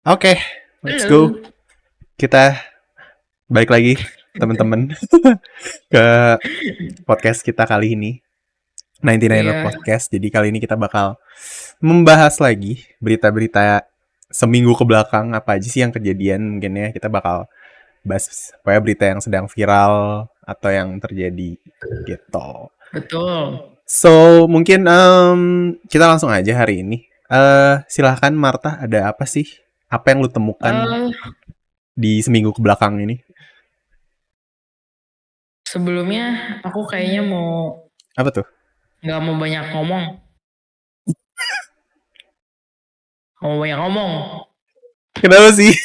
Oke, let's go. Halo. Kita balik lagi, teman-teman, ke podcast kita kali ini. 99 Not Iya, Podcast. Jadi kali ini kita bakal membahas lagi berita-berita seminggu ke belakang. Apa aja sih yang kejadian. Mungkin ya kita bakal bahas pokoknya berita yang sedang viral atau yang terjadi gitu. betul. So, mungkin kita langsung aja hari ini. Silahkan Marta, ada apa sih? Apa yang lu temukan eh di seminggu ke belakang ini? Sebelumnya aku kayaknya Apa tuh? nggak mau banyak ngomong, nggak mau banyak ngomong. Kenapa sih?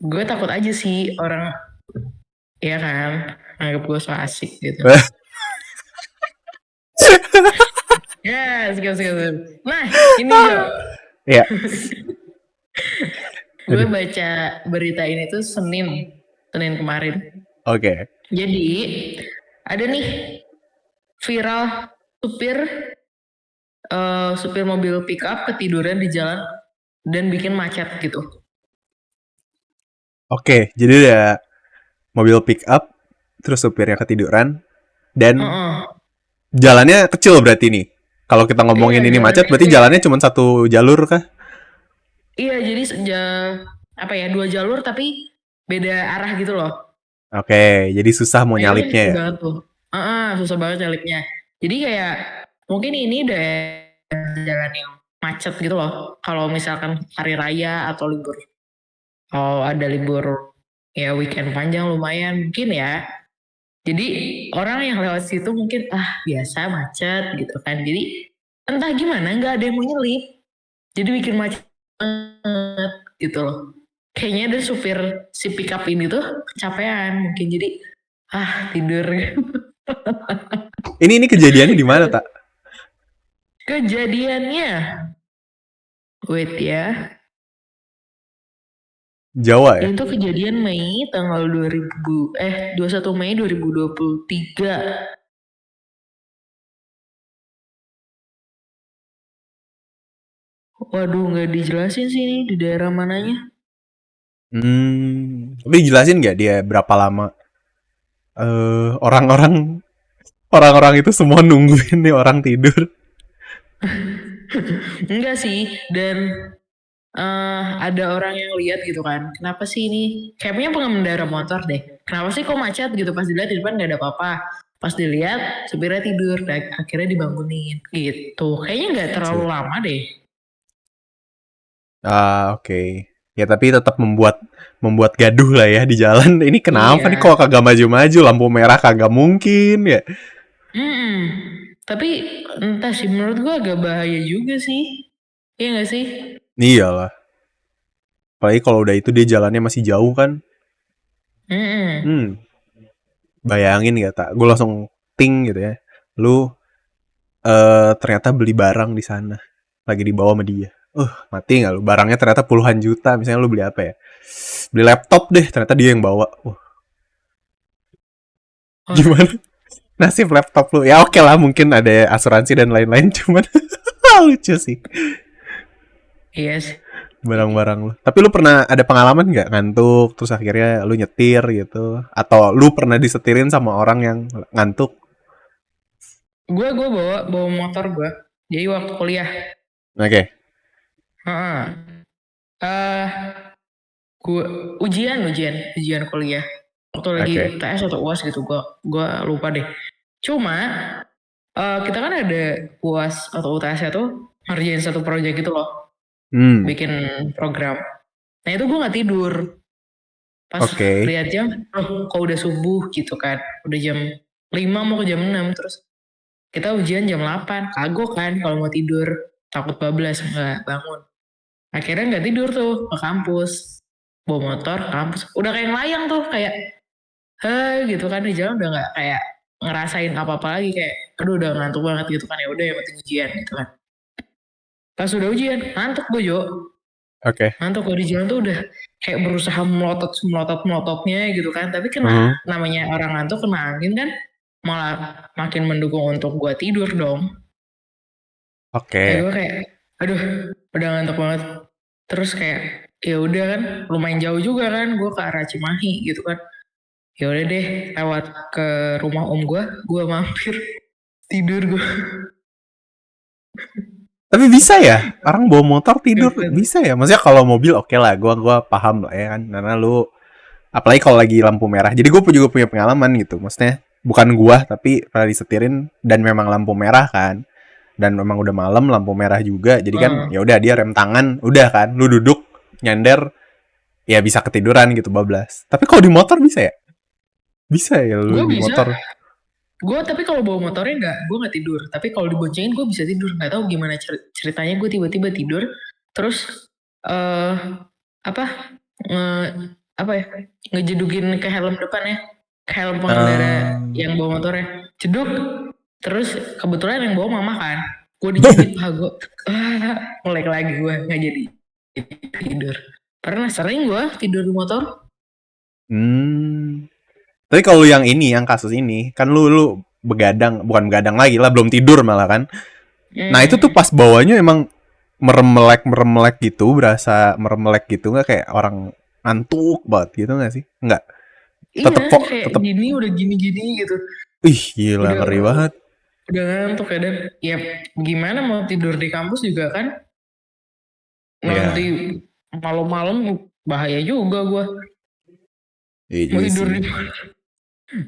Gue takut aja sih orang, ya kan, anggap gue so asik gitu. Ya, sekian. Nah, ini Jo, Ya, gue aduh. baca berita ini tuh Senin kemarin. Oke. Jadi ada nih viral supir supir mobil pickup ketiduran di jalan dan bikin macet gitu. Oke, jadi ada mobil pick up, terus supirnya ketiduran, dan Heeh. jalannya kecil berarti nih. Kalau kita Iya, ngomongin ini macet, jalannya berarti kayak jalannya cuma satu jalur kah? iya, jadi apa ya, dua jalur tapi beda arah gitu loh. Oke, jadi susah mau Nah itu kan nyalipnya susah ya? banget tuh. Susah banget nyalipnya. Jadi kayak mungkin ini jalan yang macet gitu loh. Kalau misalkan hari raya atau libur, oh ada libur ya weekend panjang lumayan mungkin ya. Jadi orang yang lewat situ mungkin biasa macet gitu kan. Jadi entah gimana nggak ada yang mau nyelip. Jadi bikin macet banget gitu loh. Kayaknya ada supir si pickup ini tuh kecapean mungkin jadi tidur. Ini kejadiannya di mana, tak? Kejadiannya, wait ya, Jawa ya? ini tuh kejadian Mei tanggal 21 Mei 2023. Waduh nggak dijelasin sih ini di daerah mananya. Tapi dijelasin nggak dia berapa lama orang-orang orang-orang itu semua nungguin nih orang tidur? Enggak sih, dan ada orang yang lihat gitu kan, kenapa sih ini, kayaknya pengendara motor deh, kenapa sih kok macet gitu, pas dilihat di depan nggak ada apa-apa, pas dilihat supirnya tidur, dan akhirnya dibangunin gitu, kayaknya nggak terlalu Cuk. lama deh. Oke. Ya tapi tetap membuat membuat gaduh lah ya di jalan. Ini kenapa nih kok Iya. kagak maju-maju, lampu merah kagak mungkin ya. Mm-mm. Tapi entah sih, menurut gua agak bahaya juga sih, iya nggak sih? Iyalah. Apalagi kalau udah itu dia jalannya masih jauh kan. Mm-mm. Hmm, bayangin gak tak? Gue langsung ting gitu ya. Lu ternyata beli barang di sana. Lagi dibawa sama dia. Mati nggak lu? Barangnya ternyata puluhan juta. Misalnya lu beli apa ya? Beli laptop deh, ternyata dia yang bawa. Wah, Gimana nasib laptop lu? Ya oke lah, mungkin ada asuransi dan lain-lain, cuman lucu sih iya sih. barang-barang lu. Tapi lu pernah ada pengalaman nggak ngantuk terus akhirnya lu nyetir gitu? Atau lu pernah disetirin sama orang yang ngantuk? Gua bawa motor gua, jadi waktu kuliah. Oke, Heeh. eh Gue ujian kuliah waktu lagi oke. UTS atau UAS gitu, gua lupa deh. Cuma kita kan ada UAS atau UTS tuh ngerjain satu proyek gitu loh, Hmm, bikin program. Nah itu gue nggak tidur, pas oke. lihat jam, loh kok udah subuh gitu kan, udah jam 5 mau ke jam 6, terus kita ujian jam 8, kagok kan kalau mau tidur, takut bablas nggak bangun. Akhirnya nggak tidur tuh, ke kampus, bawa motor ke kampus, udah kayak layang tuh, kayak gitu kan, di jalan udah nggak kayak ngerasain apa-apa lagi, kayak aduh udah ngantuk banget gitu kan, ya udah yang penting ujian gitu kan. Pas udah ujian ngantuk gue Jo, Oke. ngantuk gue di jalan tuh udah kayak berusaha melototnya gitu kan, tapi kena, Mhm. namanya orang ngantuk kena angin kan, malah makin mendukung untuk gue tidur dong. Kayak Oke. gue kayak aduh udah ngantuk banget. Terus kayak ya udah kan lumayan jauh juga kan gue ke arah Cimahi gitu kan. Ya udah deh lewat ke rumah om gue mampir tidur gue. Tapi bisa ya, orang bawa motor tidur Gak bisa ya. Maksudnya kalau mobil oke lah, gua paham lah ya kan. Karena lu apalagi kalau lagi lampu merah. Jadi gue juga punya pengalaman gitu. Maksudnya bukan gua tapi pernah disetirin dan memang lampu merah kan. Dan memang udah malam lampu merah juga. Jadi kan ya udah dia rem tangan, udah kan. Lu duduk nyender ya bisa ketiduran gitu bablas. Tapi kalau di motor bisa ya? Bisa ya lu gue di bisa. motor. Gue tapi kalau bawa motornya gue nggak tidur. Tapi kalau diboncengin gue bisa tidur. Nggak tahu gimana ceritanya gue tiba-tiba tidur. Terus eh apa nge, apa ya ngejedugin ke helm depan ya, ke helm pengendara Um, yang bawa motornya. Jeduk. Terus kebetulan yang bawa mama kan. Gue dijepit paha gue. Mulai lagi gue nggak jadi tidur. Pernah sering gue tidur di motor. hmm. Tapi kalau yang ini, yang kasus ini, kan lu begadang, bukan begadang lagi lah, belum tidur malah kan. Nah itu tuh Hmm. pas bawanya emang meremelek gitu, berasa meremelek gitu nggak kayak orang ngantuk banget gitu nggak sih? Nggak. Iya Tetep kok, kayak tetep. gini udah gini-gini gitu. Ih gila Udah ngeri banget. udah ngantuk ya dan ya gimana mau tidur di kampus juga kan nanti Iya, malam-malam bahaya juga gue iya mau juga tidur sih. di mana.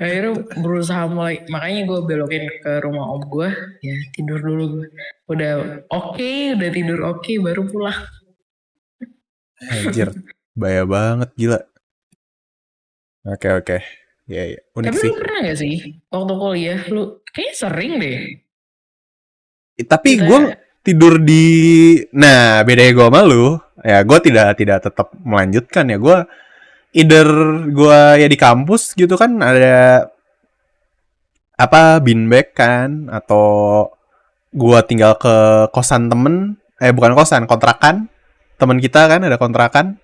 Akhirnya berusaha mulai makanya gue belokin ke rumah om gue ya tidur dulu gue udah oke, udah tidur oke, baru pulang. Anjir, bahaya banget gila. Oke oke, iya iya, unik Tapi sih. lu pernah gak sih waktu kuliah lu kayaknya sering deh Tapi gue kita. tidur di, nah bedanya gue sama lu, ya gue tidak tidak tetap melanjutkan ya gue either gue ya di kampus gitu kan ada apa beanbag kan atau gua tinggal ke kosan temen bukan kosan kontrakan temen kita kan ada kontrakan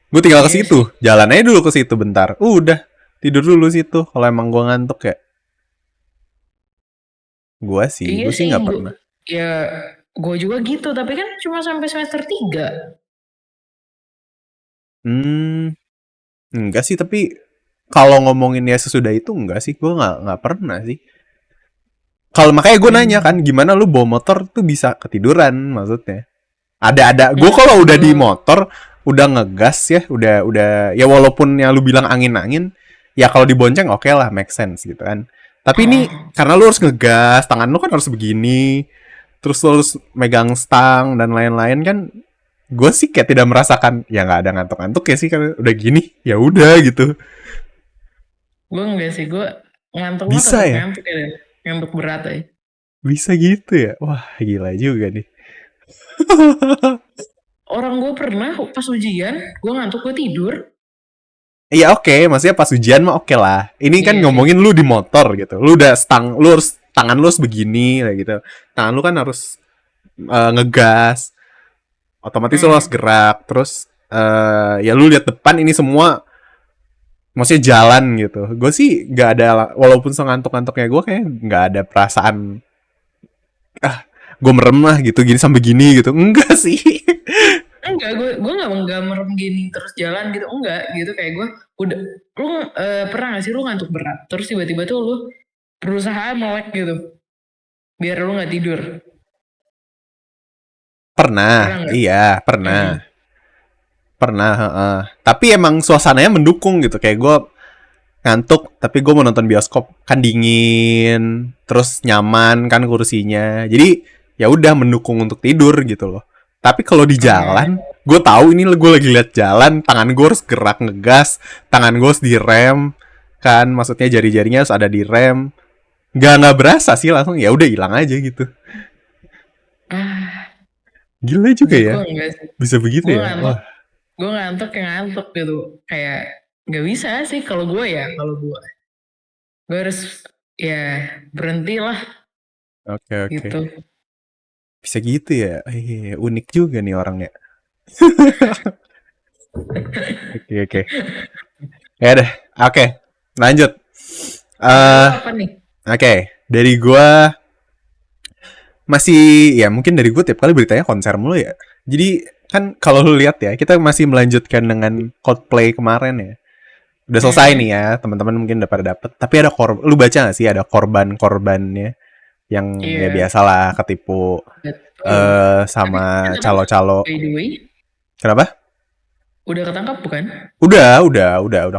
gue tinggal ke Iya sih. situ jalan aja dulu ke situ bentar udah tidur dulu situ kalau emang gua ngantuk ya Iya gue sih sih nggak gue pernah ya gue juga gitu tapi kan cuma sampai semester 3. hmm enggak sih tapi kalau ngomongin ya sesudah itu enggak sih gue nggak pernah sih kalau makanya gue nanya kan Hmm. gimana lu bawa motor tuh bisa ketiduran maksudnya ada gue Enggak kalau sih udah di gue. motor udah ngegas ya udah ya walaupun yang lu bilang angin-angin ya kalau dibonceng oke lah make sense gitu kan tapi ini Oh, karena lu harus ngegas tangan lu kan harus begini terus lu harus megang stang dan lain-lain kan gue sih kayak tidak merasakan ya nggak ada ngantuk-ngantuk ya sih kan udah gini ya udah gitu gue enggak sih gue ngantuk mah bisa tetap ya ngantuk ya Dan. Ngantuk berat ya. bisa gitu ya wah gila juga nih Orang gue pernah pas ujian gue ngantuk gue tidur. Iya oke, maksudnya pas ujian mah oke lah. Ini kan Iya sih. ngomongin lu di motor gitu. Lu udah stang, lu harus tangan lu harus begini kayak gitu. Tangan lu kan harus ngegas, otomatis lu harus Hmm. gerak. Terus ya lu lihat depan ini semua maksudnya jalan gitu. Gue sih nggak ada walaupun sengantuk-ngantuknya gue kayak nggak ada perasaan gue merem lah gitu gini sampai gini gitu. Enggak sih. Enggak gue nggak merem gini terus jalan gitu enggak gitu kayak gue udah lu pernah gak sih lu ngantuk berat terus tiba-tiba tuh lu berusaha melek gitu biar lu nggak tidur. Pernah Pernah, nggak? iya Hmm. pernah. Pernah, heeh. Tapi emang suasananya mendukung gitu. Kayak gue ngantuk tapi gue mau nonton bioskop kan dingin terus nyaman kan kursinya jadi ya udah mendukung untuk tidur gitu loh tapi kalau di jalan Oh. gue tahu ini gue lagi lihat jalan tangan gue harus gerak ngegas tangan gue harus direm kan maksudnya jari-jarinya harus ada di rem nggak berasa sih langsung ya udah hilang aja gitu Ah, gila juga ya gue enggak sih. bisa begitu Gue ya ngantuk, wah gue ngantuk kayak ngantuk gitu. Kayak nggak bisa sih kalau gue ya, kalau gue harus ya berhenti lah oke oke gitu. bisa gitu ya unik juga nih orangnya oke oke ya deh oke lanjut Kalau lu eh apa nih? Oke, dari gua masih ya mungkin dari gue tiap kali beritanya konser mulu ya. Jadi kan kalau lu lihat ya, kita masih melanjutkan dengan Coldplay kemarin ya. Udah selesai nih Hmm, ya, teman-teman mungkin udah pada dapet. Tapi ada lu baca gak sih ada korban-korbannya yang ya iya, biasalah ketipu betul. Tapi sama ketangkap nggak, calo-calo. by the way? Kenapa? Udah ketangkap bukan? Udah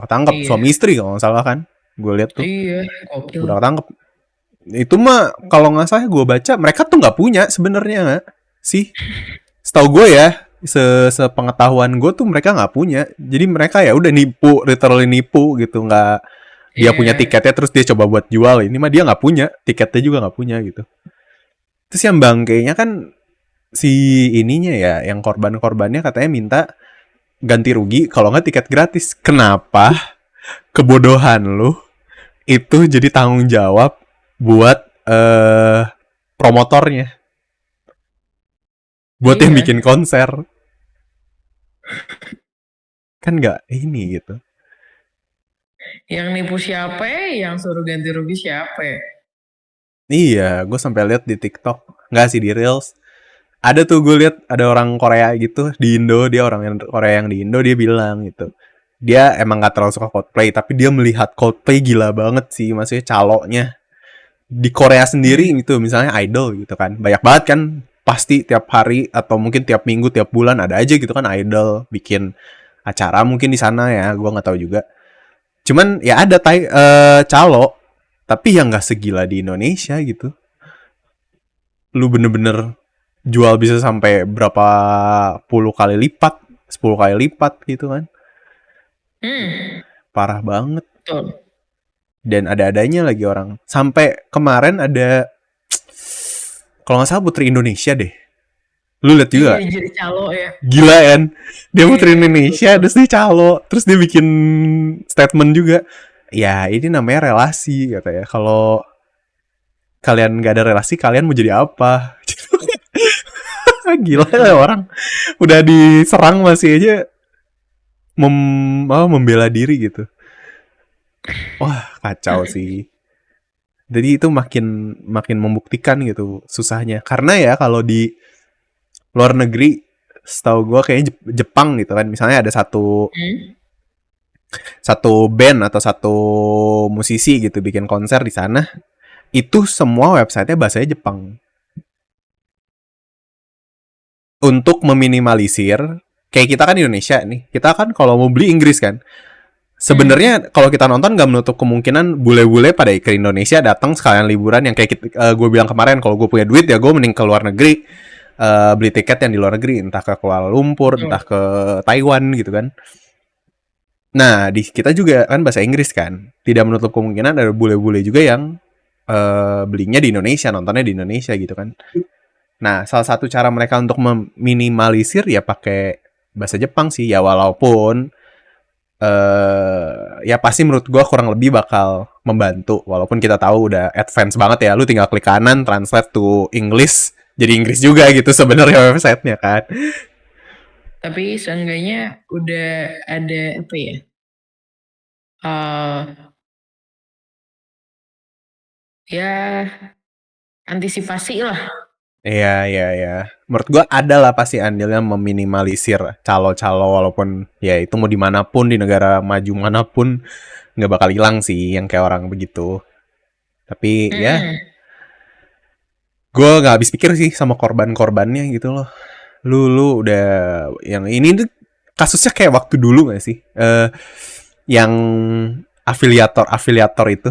ketangkep Iya, suami istri kalau nggak salah kan. Gue lihat tuh iya, gokil. udah ketangkep. Itu mah kalau nggak salah gue baca mereka tuh nggak punya sebenarnya nggak sih. Setahu gue ya, sepengetahuan gue tuh mereka nggak punya. Jadi mereka ya udah nipu, literally nipu gitu. Nggak dia punya Iya, tiketnya terus dia coba buat jual. Ini mah dia nggak punya, tiketnya juga nggak punya gitu. Terus yang bangkainya kan si ininya ya, yang korban-korbannya katanya minta ganti rugi kalau nggak tiket gratis. Kenapa kebodohan lu itu jadi tanggung jawab buat promotornya, buat yang iya. bikin konser, kan nggak ini gitu. Yang nipu siapa ya? Yang suruh ganti rugi siapa ya? Iya, gue sampai lihat di TikTok, nggak sih di Reels. Ada tuh gue lihat ada orang Korea gitu di Indo, dia orang yang Korea yang di Indo dia bilang gitu. Dia emang nggak terlalu suka Coldplay, tapi dia melihat Coldplay gila banget sih, maksudnya calonya di Korea sendiri Hmm, gitu, misalnya idol gitu kan, banyak banget kan, pasti tiap hari atau mungkin tiap minggu, tiap bulan ada aja gitu kan idol bikin acara mungkin di sana ya, gue nggak tahu juga. Cuman ya ada calo, tapi yang nggak segila di Indonesia gitu. Lu bener-bener jual bisa sampai berapa puluh kali lipat, 10 kali lipat gitu kan. hmm, Parah banget. betul. Dan ada-adanya lagi orang. Sampai kemarin ada, kalau nggak salah Putri Indonesia deh. Lu lihat Iya, juga. jadi calo ya. Gila kan. Dia Putri Iya, Indonesia, betul. terus dia calo. Terus dia bikin statement juga. Ya ini namanya relasi katanya. Kalau kalian nggak ada relasi, kalian mau jadi apa? Gila ya Betul. orang. Udah diserang masih aja membela diri gitu. Wah, kacau sih. Jadi itu makin makin membuktikan gitu susahnya. Karena ya kalau di luar negeri, setahu gue kayaknya Jepang gitu kan. Misalnya ada satu Hmm, satu band atau satu musisi gitu bikin konser di sana, itu semua websitenya bahasanya Jepang. Untuk meminimalisir, kayak kita kan Indonesia nih, kita kan kalau mau beli Inggris kan. hmm, Sebenarnya kalau kita nonton nggak menutup kemungkinan bule-bule pada ke Indonesia datang sekalian liburan yang kayak gue bilang kemarin, kalau gue punya duit ya gue mending ke luar negeri, beli tiket yang di luar negeri, entah ke Kuala Lumpur, entah betul. ke Taiwan gitu kan. Nah di kita juga kan bahasa Inggris kan, tidak menutup kemungkinan ada bule-bule juga yang belinya di Indonesia, nontonnya di Indonesia gitu kan. Nah salah satu cara mereka untuk meminimalisir ya pakai bahasa Jepang sih ya, walaupun ya pasti menurut gue kurang lebih bakal membantu, walaupun kita tahu udah advance banget ya, lu tinggal klik kanan translate to English jadi Inggris juga gitu sebenarnya websitenya kan. Tapi seenggaknya udah ada apa ya? eh Ya, antisipasi lah. Iya iya iya, menurut gue ada lah pasti andilnya meminimalisir calo-calo, walaupun ya itu mau dimanapun di negara maju manapun nggak bakal hilang sih yang kayak orang begitu. Tapi ya Hmm, gue nggak habis pikir sih sama korban-korbannya gitu loh. Lu udah yang ini tuh kasusnya kayak waktu dulu gak sih? Yang afiliator itu.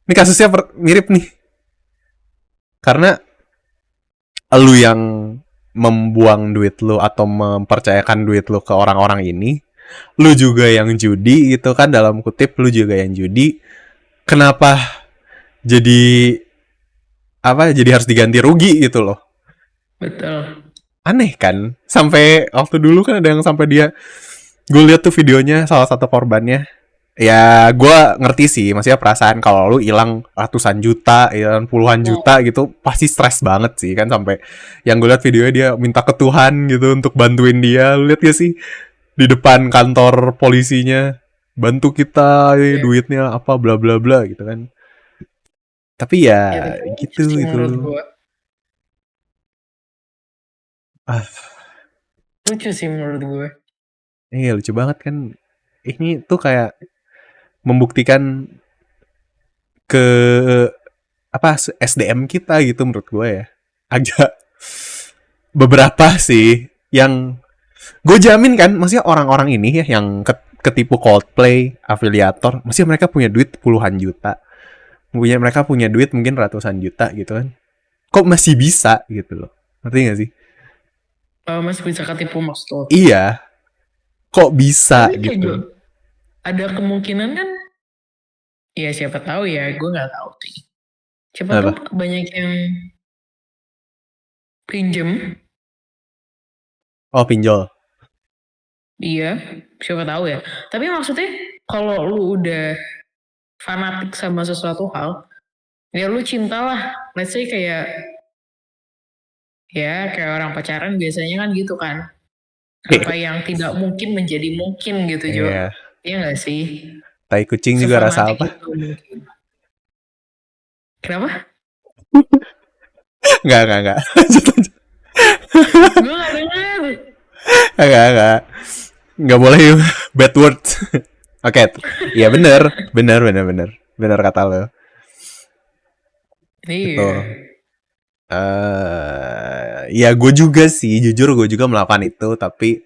Ini kasusnya mirip nih. Karena lu yang membuang duit lu atau mempercayakan duit lu ke orang-orang ini, lu juga yang judi gitu kan, dalam kutip lu juga yang judi. Kenapa jadi jadi harus diganti rugi gitu loh? betul. Aneh kan? Sampai waktu dulu kan ada yang sampai dia, gue lihat tuh videonya salah satu korbannya. Ya gue ngerti sih, maksudnya perasaan kalau lu hilang ratusan juta, hilang puluhan juta Wow. gitu, pasti stres banget sih kan. Sampai yang gue lihat videonya dia minta ke Tuhan gitu untuk bantuin dia. Lu lihat gak sih di depan kantor polisinya, bantu kita, Ya, duitnya apa bla bla bla gitu kan. Tapi ya ya tapi lucu gitu sih menurut gitu. gua. Ah, Lucu sih menurut gue. iya lucu banget kan. Ini tuh kayak membuktikan ke apa SDM kita gitu menurut gue ya. Agak beberapa sih yang gue jamin kan, maksudnya orang-orang ini ya yang ketipu Coldplay, afiliator, maksudnya mereka punya duit puluhan juta, mereka punya duit mungkin ratusan juta gitu kan. Kok masih bisa gitu loh, ngerti gak sih? Masih bisa ketipu maksud lo. Iya, kok bisa Tapi kayak gue, gitu? ada kemungkinan kan, ya siapa tahu ya, gue nggak tahu sih. Siapa tahu Apa? banyak yang pinjem, Oh pinjol. iya, siapa tahu ya. Tapi maksudnya kalau lu udah fanatik sama sesuatu hal, ya lu cintalah. Let's say kayak, ya kayak orang pacaran biasanya kan gitu kan. Apa yang tidak mungkin menjadi mungkin gitu, Jo. Iya, Iya nggak sih? tai kucing juga rasa Sefanatik apa? itu mungkin. Kenapa? Nggak. Lanjut, lanjut. Gue gak denger. Nggak. Nggak boleh bad words. Oke, iya bener kata lo. Itu. Iya. Ya gue juga sih, jujur gue juga melakukan itu, tapi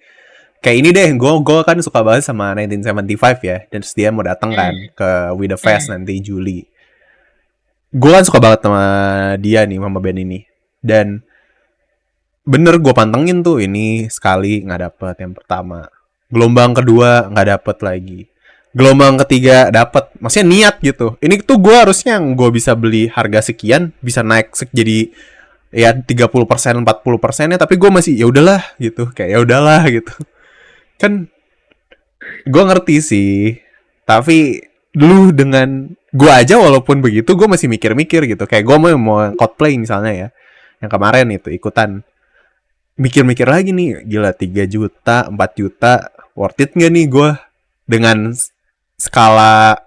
kayak ini deh, gue kan suka banget sama 1975 ya, dan terus dia mau datang kan Hmm. ke We The Fest Hmm. nanti Juli. Gue kan suka banget sama dia nih, sama band ini, dan bener gue pantengin tuh, ini sekali nggak dapet yang pertama, gelombang kedua nggak dapet lagi, gelombang ketiga dapet, maksudnya niat gitu. Ini tuh gue harusnya yang gue bisa beli harga sekian bisa naik jadi ya 30% 40%-nya, tapi gue masih ya udahlah gitu, kayak ya udahlah gitu kan. Gue ngerti sih, tapi dulu dengan gue aja walaupun begitu gue masih mikir-mikir gitu, kayak gue mau Coldplay misalnya ya, yang kemarin itu ikutan, mikir-mikir lagi nih, gila 3 juta 4 juta worth it nggak nih gue dengan skala.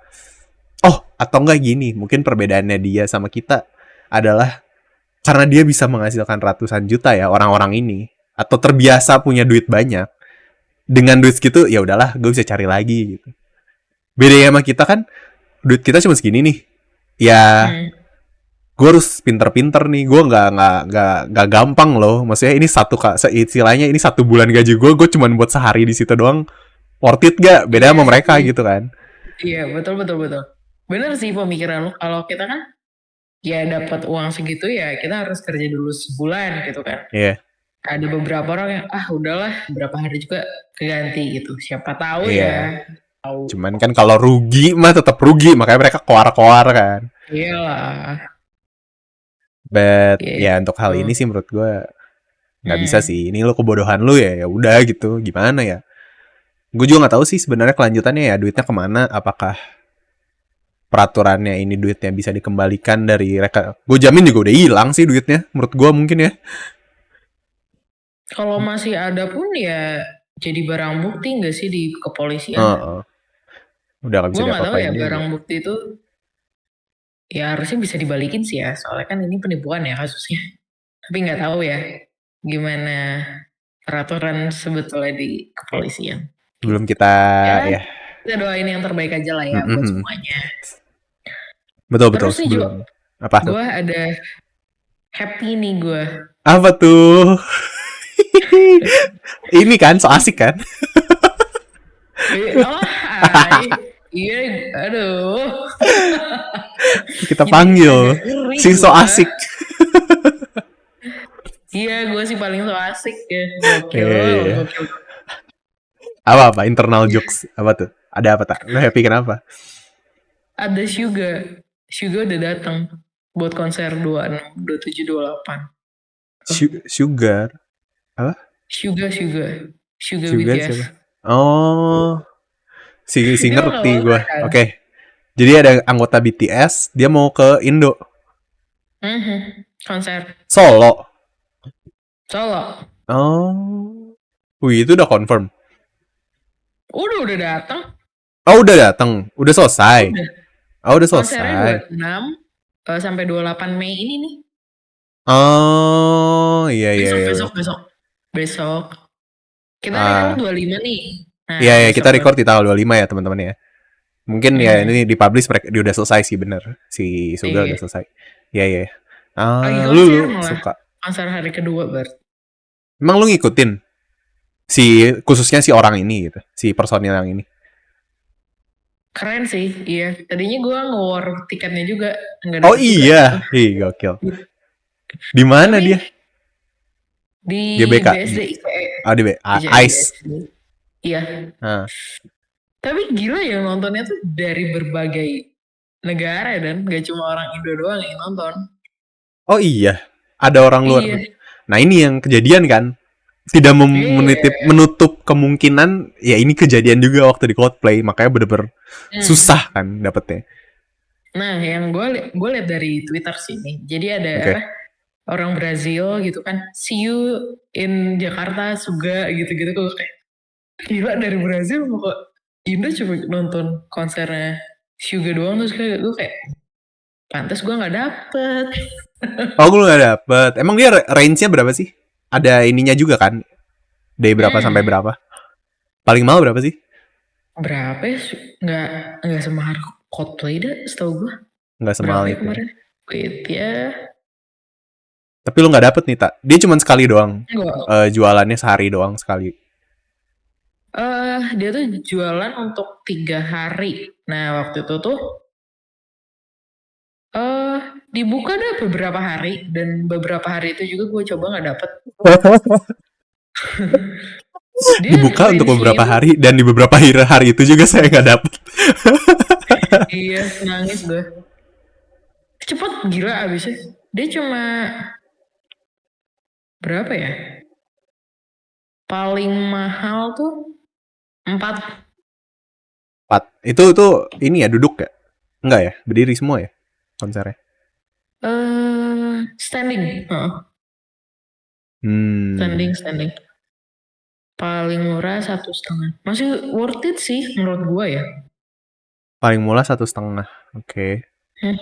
Oh, atau enggak gini, mungkin perbedaannya dia sama kita adalah karena dia bisa menghasilkan ratusan juta ya orang-orang ini, atau terbiasa punya duit banyak, dengan duit segitu ya udahlah gue bisa cari lagi gitu. Bedanya sama kita kan, duit kita cuma segini nih, ya Hmm. gue harus pinter-pinter nih, gue nggak gampang loh, maksudnya ini satu kak istilahnya ini 1 bulan gaji gue cuma buat sehari di situ doang, worth it gak? Beda Iya sama mereka sih. gitu kan. Iya, betul betul betul. Bener sih pemikiran lu. Kalau kita kan ya dapat uang segitu ya kita harus kerja dulu sebulan gitu kan. Iya, yeah. Ada beberapa orang yang udahlah berapa hari juga keganti gitu. Siapa tahu Iya, yeah. ya. Tahu. Cuman kan kalau rugi mah tetap rugi, makanya mereka koar-koar kan. Iyalah. But ya untuk hal Gitu. ini sih menurut gue nggak bisa sih. Ini lo kebodohan lo ya, ya udah gitu. Gimana ya? Gue juga nggak tahu sih sebenarnya kelanjutannya ya, duitnya kemana? Apakah peraturannya ini duitnya bisa dikembalikan dari mereka? Gue jamin juga udah hilang sih duitnya. Menurut gue mungkin ya. Kalau masih ada pun ya jadi barang bukti nggak sih di kepolisian? Udah nggak bisa Gue nggak tahu diapa-apain ya juga. barang bukti itu ya harusnya bisa dibalikin sih ya. Soalnya kan ini penipuan ya kasusnya. Tapi nggak tahu ya gimana peraturan sebetulnya di kepolisian. Belum kita Ya, ya. kita doain yang terbaik aja lah ya buat semuanya. Betul Terus nih Jo, sebelum apa tuh? gue ada happy nih gue. Apa tuh? Ini kan so asik kan? Oh, hai. Iya, aduh. Kita Jadi panggil agak ngeri si so gua. asik. Iya, gue sih paling so asik ya. Gokil, Iya. gokil. Apa internal jokes apa tuh? Ada apa tak? Lo happy kenapa? Ada Suga udah datang buat konser 26, 27, 28. Sugar apa? Suga Sugar BTS. siapa? Oh, si Dia bakal ngerti gue. konser kan? Oke. Jadi ada anggota BTS, dia mau ke Indo. Konser Solo. Solo. Oh. Wih, itu udah confirm. Udah datang. Oh, udah datang. Udah selesai. Udah. Oh, udah Konsernya selesai. 26 sampai 28 Mei ini nih. Oh, iya. Besok. besok. Kita record Ah, 25 nih. iya Nah, ya kita besok record baru. di tanggal 25 ya teman-teman ya. Mungkin ya ini Hmm, dipublish mereka dia udah selesai sih bener. Si Suga udah iya. selesai. Iya iya. Lagi Lu konser malah. suka. Konser hari kedua berarti. Emang lu ngikutin si khususnya si orang ini gitu, si personil yang ini. Keren sih, iya. Tadinya gue nge-war tiketnya juga, nggak Oh dapet juga. iya, gokil. Di mana Tapi dia? di GBK. BSD ICE, Ah, di Ice. BSD. Iya. Ah. Tapi gila ya nontonnya tuh dari berbagai negara dan gak cuma orang Indo doang yang nonton. Oh iya, ada orang luar. Iya, Nah ini yang kejadian kan, tidak iya. menutup kemungkinan ya ini kejadian juga waktu di Coldplay, makanya bener-bener Hmm. susah kan dapetnya. Nah, yang gue lihat dari Twitter sih nih. Jadi ada Oke. apa? Orang Brazil gitu kan. See you in Jakarta, Suga gitu-gitu. Gue kayak gila dari Brazil mau ke Indo cuma nonton konsernya Suga doang terus kayak gue kayak pantas gue nggak dapet. Oh gue gak dapet. Emang dia range-nya berapa sih? Ada ininya juga kan? Dari berapa sampai Hmm, berapa? Paling mahal berapa sih? berapa ya? Nggak nggak semahal Coldplay dah, setahu gue. Nggak semahal Berapa ya itu ya. kemarin? Wait ya, Tapi lu nggak dapet nih tak? Dia cuma sekali doang. enggak. Jualannya sehari doang sekali. Dia tuh jualan untuk 3 hari. Nah waktu itu tuh eh dibuka dah beberapa hari dan beberapa hari itu juga gue coba nggak dapet. Dia Dibuka untuk range-nya beberapa itu hari dan di beberapa hari itu juga saya nggak dapet. iya nangis gue. Cepet gila abisnya. Dia cuma berapa ya? Paling mahal tuh 4 Empat. Itu ini ya duduk ya? Enggak ya? Berdiri semua ya konsernya? standing. Heeh, Hmm. standing standing. Paling murah 1,5. Masih worth it sih menurut gue ya. Paling murah 1,5. Oke. Hmm.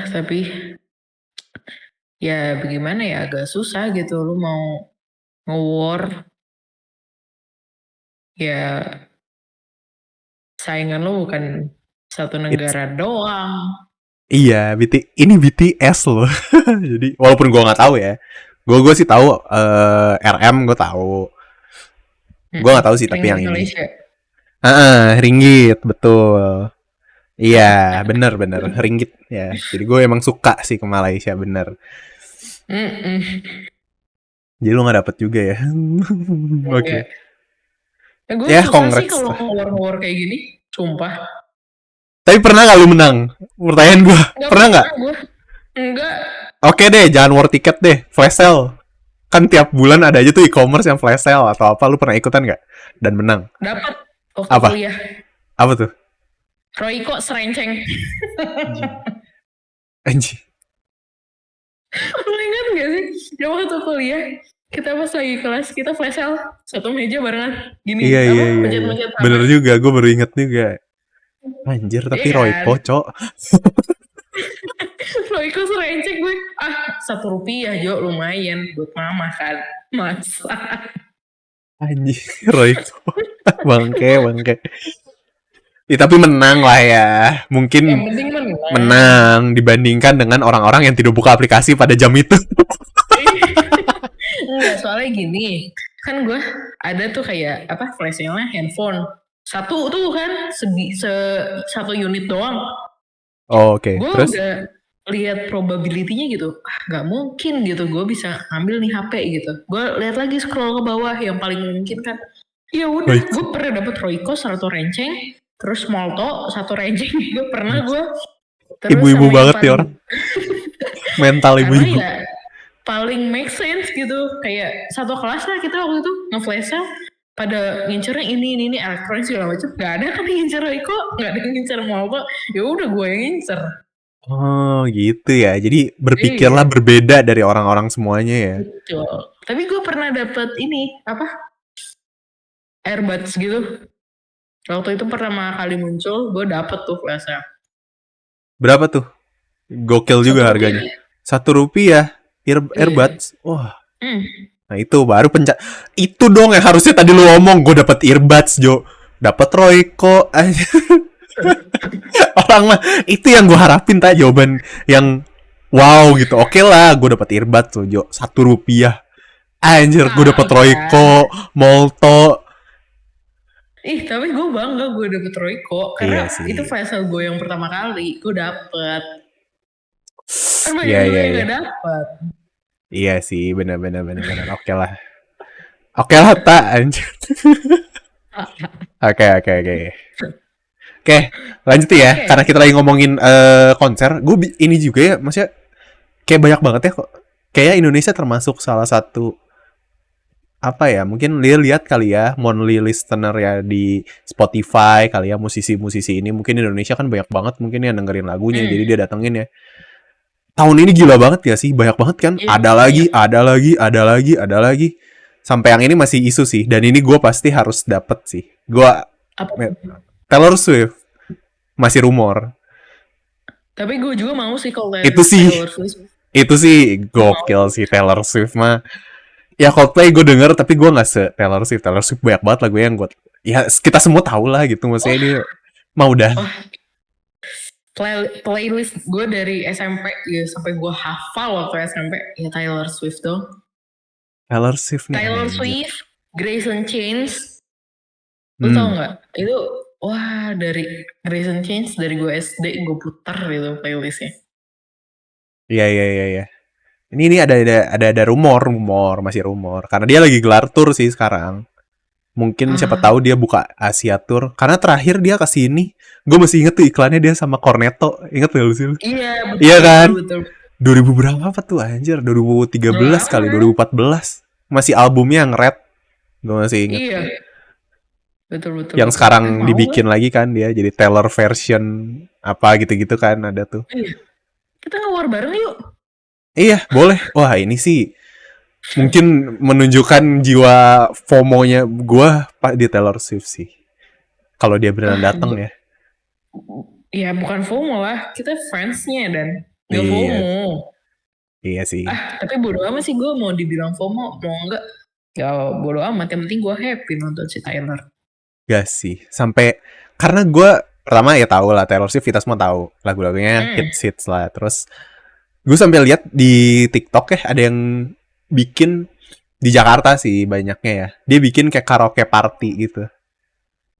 Tapi ya bagaimana ya agak susah gitu lu mau nge-war ya saingan lu bukan satu It's negara doang. iya ini BTS loh. Jadi walaupun gue nggak tahu ya. Gue sih tahu RM gue tahu. Gue nggak tahu sih tapi Ringgit yang ini. Malaysia. Ringgit betul. Iya bener ringgit ya. Jadi gue emang suka sih ke Malaysia bener. Mm-mm. Jadi lu nggak dapet juga ya. Oke. Enggak. Ya gue Ya susah sih congrats kalau lah. nge-war kayak gini. Sumpah. Tapi pernah nggak lu menang? Pertanyaan gue. Enggak Pernah nggak? pernah gue. Enggak. Oke deh, jangan war tiket deh. Flash sale. Kan tiap bulan ada aja tuh e-commerce yang flash sale atau apa. Lu pernah ikutan nggak? Dan menang. Dapat waktu Apa? kuliah. Apa tuh? Royco serenceng. Anjing. Anjing. Lu ingat gak sih? Ya waktu kuliah. Kita pas lagi kelas, kita flash sale. Satu meja barengan. Iya, Gini, iya, apa? iya, iya. Pencet-pencet sama. Bener juga, gue baru inget juga. Anjir, tapi Iya Roy kan? Cok. Royco serenceng gue. Rp1 Jo lumayan buat mama kan. Masa. Anjir, Roy Cok. Bangke. Ya, tapi menang lah ya. Yang Mungkin penting menang. menang dibandingkan dengan orang-orang yang tidak buka aplikasi pada jam itu. Enggak, soalnya gini. Kan gue ada tuh kayak apa flash sale-nya handphone. Satu tuh kan satu unit doang. Oh, oke. Gue Terus? udah lihat probability-nya gitu. Nggak mungkin gitu gue bisa ambil nih HP gitu. Gue lihat lagi scroll ke bawah yang paling mungkin kan. Ya Roy udah, gue Cok. pernah dapet Royco satu renceng, terus Molto satu renceng juga pernah gue. Terus Ibu-ibu sama yang banget ya paling orang. Mental karena ibu-ibu. ya paling make sense gitu. Kayak satu kelas lah kita waktu itu nge-flash sale pada ngincernya ini elektronik segala macam. Gak ada kan yang ngincer Royco, gak ada yang ngincer Molto. Ya udah gue yang ngincer. Oh, gitu ya. Jadi Iya, berpikirlah berbeda dari orang-orang semuanya ya. betul. Tapi gue pernah dapet ini apa airbuds gitu. Waktu itu pertama kali muncul, gue dapet tuh flashnya. Berapa tuh? Gokil juga Satu harganya. rupiah. Rp1 Iya. earbuds. Wah, Hmm. nah itu baru itu dong yang harusnya tadi lu ngomong. Gue dapet earbuds, Jo. Dapet Royco. Orang mah itu yang gue harapin, tak jawaban yang wow gitu. Oke lah, gue dapet earbuds tuh, Jo. Rp1. Anjir, gue dapet Kan. Royco, Molto. Ih, tapi gue bangga gue dapet Royco. Karena Iya itu sih. facial gue yang pertama kali. Gue dapet. Kan Iya, banyak juga iya, yang iya. gak dapet. Iya sih, benar benar benar benar. Oke lah. Oke lah, tak anjir. Oke, oke, oke. Oke, lanjut ya. Oke. Karena kita lagi ngomongin konser, gue ini juga ya, maksudnya kayak banyak banget ya kok. Kayak Indonesia termasuk salah satu apa ya? Mungkin dia lihat kali ya, monthly listener ya di Spotify kali ya, musisi-musisi ini mungkin Indonesia kan banyak banget mungkin yang dengerin lagunya, jadi Hmm. dia datengin ya. Tahun ini gila banget ya sih, banyak banget kan. Iya, Ada banyak. lagi, ada lagi, ada lagi, ada lagi. Sampai yang ini masih isu sih, dan ini gue pasti harus dapet sih. Gue Apa? Taylor Swift masih rumor. Tapi gue juga mau sih kalau Itu sih, Taylor Swift. itu sih Gue mau. gokil sih Taylor Swift mah. Ya Coldplay gue denger tapi gue nggak se Taylor Swift. Taylor Swift banyak banget lagu yang gue ya kita semua tahu lah gitu, maksudnya ini mau udah. Oh, playlist gue dari SMP ya sampai gue hafal waktu SMP ya Taylor Swift dong. Taylor Swift nih Taylor anjir. Swift, Grace and Chains, lu tau nggak? Itu wah dari Grace and Chains dari gue SD gue putar gitu playlistnya. Iya iya iya iya. Ini ada rumor masih rumor karena dia lagi gelar tour sih sekarang. Mungkin siapa Ah, tahu dia buka Asia Tour karena terakhir dia ke sini. Gue masih inget tuh iklannya dia sama Cornetto. Ingat gak lu sih? iya Iya betul kan? betul betul. 2000 berapa apa tuh anjir? 2013 Udah kali, lama. 2014. Masih albumnya yang Red. Gue masih inget. Iya betul betul Yang betul. sekarang Mau nggak? dibikin lagi kan dia jadi Taylor version apa gitu-gitu kan ada tuh. Iya. Kita nge-war bareng yuk. Iya, boleh. Wah, ini sih mungkin menunjukkan jiwa FOMO-nya gue pak di Taylor Swift sih. Kalau dia beneran datang ya. Ya bukan FOMO lah, kita fansnya dan gak Iya, FOMO. iya sih. Tapi bodo amat sih gue mau dibilang FOMO, mau enggak. Ya bodo amat, yang penting gue happy nonton si Tyler. Gak sih. Sampai karena gue pertama ya tahu lah Taylor Swift kita semua tahu lagu-lagunya hits lah. Terus gue sampai lihat di TikTok ya ada yang bikin di Jakarta sih banyaknya ya. Dia bikin kayak karaoke party gitu.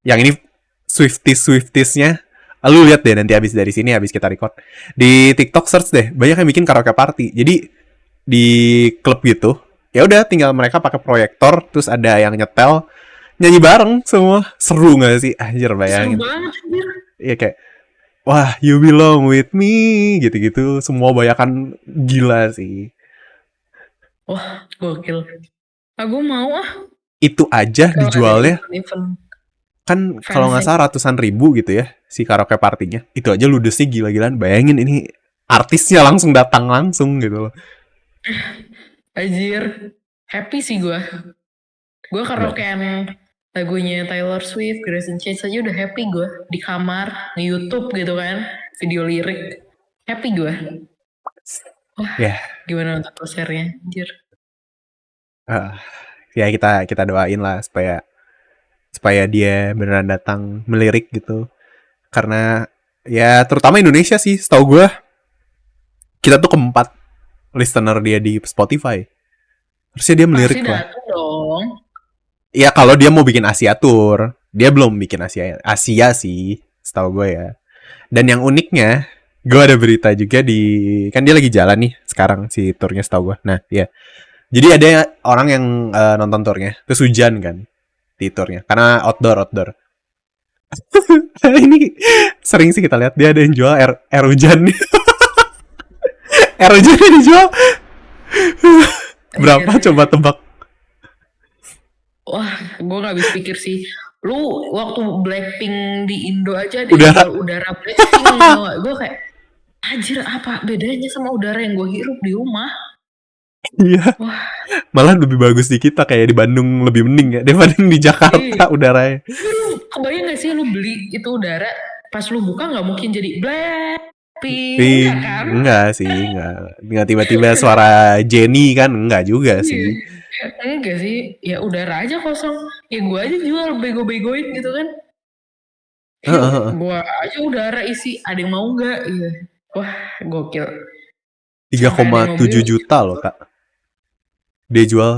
Yang ini Swifties-Swiftiesnya lu lihat deh nanti abis dari sini abis kita record di TikTok search deh banyak yang bikin karaoke party jadi di klub gitu ya udah tinggal mereka pakai proyektor terus ada yang nyetel nyanyi bareng semua seru nggak sih anjir Seru bayangin banget anjir. iya kayak wah you belong with me gitu-gitu semua bayakan gila sih Wah gokil. Aku mau itu aja kalau ada dijualnya event-event kan kalau nggak fansnya. salah ratusan ribu gitu ya si karaoke partinya itu aja ludesnya gila-gilaan bayangin ini artisnya langsung datang langsung gitu loh. Anjir. Happy sih gue. Gue karaokean lagunya Taylor Swift, Grace and Chains aja udah happy gue. Di kamar, di YouTube gitu kan. Video lirik. Happy gue. Wah Ya, gimana untuk konsernya anjir. ya kita doain lah supaya supaya dia beneran datang melirik gitu. Karena ya terutama Indonesia sih, setahu gue kita tuh keempat listener dia di Spotify. Harusnya dia Pasti melirik lah. dateng dong. Ya kalau dia mau bikin Asia Tour, dia belum bikin Asia sih, setahu gue ya. Dan yang uniknya, gue ada berita juga di kan dia lagi jalan nih sekarang si turnya setahu gue. Nah, ya. Jadi ada orang yang nonton turnya, terus hujan kan di turnya karena outdoor. Ini sering sih kita lihat dia ada yang jual air hujan. Air hujan yang dijual berapa Anjir. coba tebak? Wah, gue gak habis pikir sih. Lu waktu Blackpink di Indo aja ada Udara. jual udara Blackpink. Gue kayak, anjir apa bedanya sama udara yang gue hirup di rumah? Iya. Wah, Malah lebih bagus di kita kayak di Bandung lebih mending ya dibanding di Jakarta udaranya. lu kebayang gak sih lu beli itu udara, pas lu buka gak mungkin jadi black. Enggak kan? Enggak sih, enggak tiba-tiba suara Jenny kan, enggak juga Iya. sih. Enggak sih, ya udara aja kosong. Ya gue aja jual bego-begoin gitu kan. Yuk, Heeh, gua aja udara isi, ada yang mau nggak? Iya. Wah, gokil. tiga Sampai ada koma yang mau beli. tujuh juta loh kak. Dia jual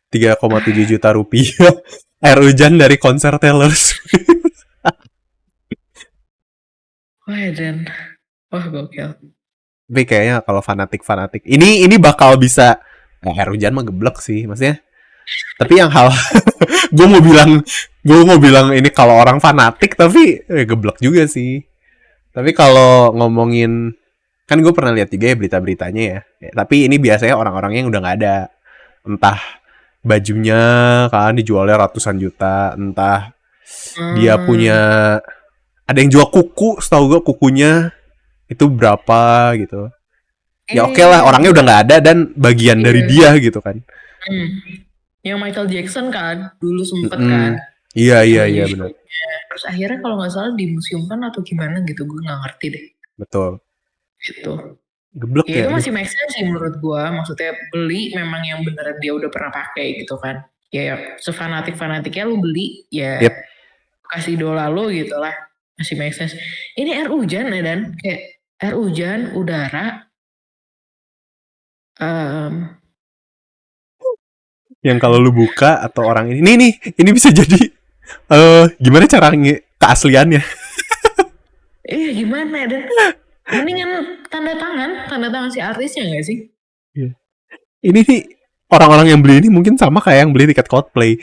3,7 juta rupiah air hujan dari konser Taylor Swift. Wah, dan wah gokil. Tapi kayaknya kalau fanatik ini bakal bisa air hujan mah geblek sih maksudnya. Tapi yang hal gue mau bilang ini kalau orang fanatik tapi geblek juga sih. Tapi kalau ngomongin kan gue pernah lihat juga ya berita-beritanya ya. Tapi ini biasanya orang-orangnya yang udah nggak ada. Entah bajunya kan dijualnya ratusan juta, entah dia punya Hmm, ada yang jual kuku, setahu gue kukunya itu berapa gitu. Ya oke lah, orangnya udah gua nggak ada dan bagian dari iya. dia gitu kan. Hmm. Yang Michael Jackson kan dulu sempet kan Mm-mm. Iya yang iya baju iya benar, show-nya. Terus akhirnya kalau nggak salah dimuseumkan atau gimana gitu, gue nggak ngerti deh. betul. Gitu. Geblek Ya ya, itu aduh. masih make sense sih menurut gue. Maksudnya beli memang yang beneran dia udah pernah pakai gitu kan. Ya sefanatik-fanatiknya lu beli ya Yep. kasih idola lo gitu lah, masih make sense. Ini air hujan ya, dan kayak air hujan udara, um, Yang kalau lu buka atau orang ini bisa jadi gimana cara keasliannya. gimana ya, dan mendingan tanda tangan si artisnya gak sih? Iya. Ini nih orang-orang yang beli ini mungkin sama kayak yang beli tiket Coldplay.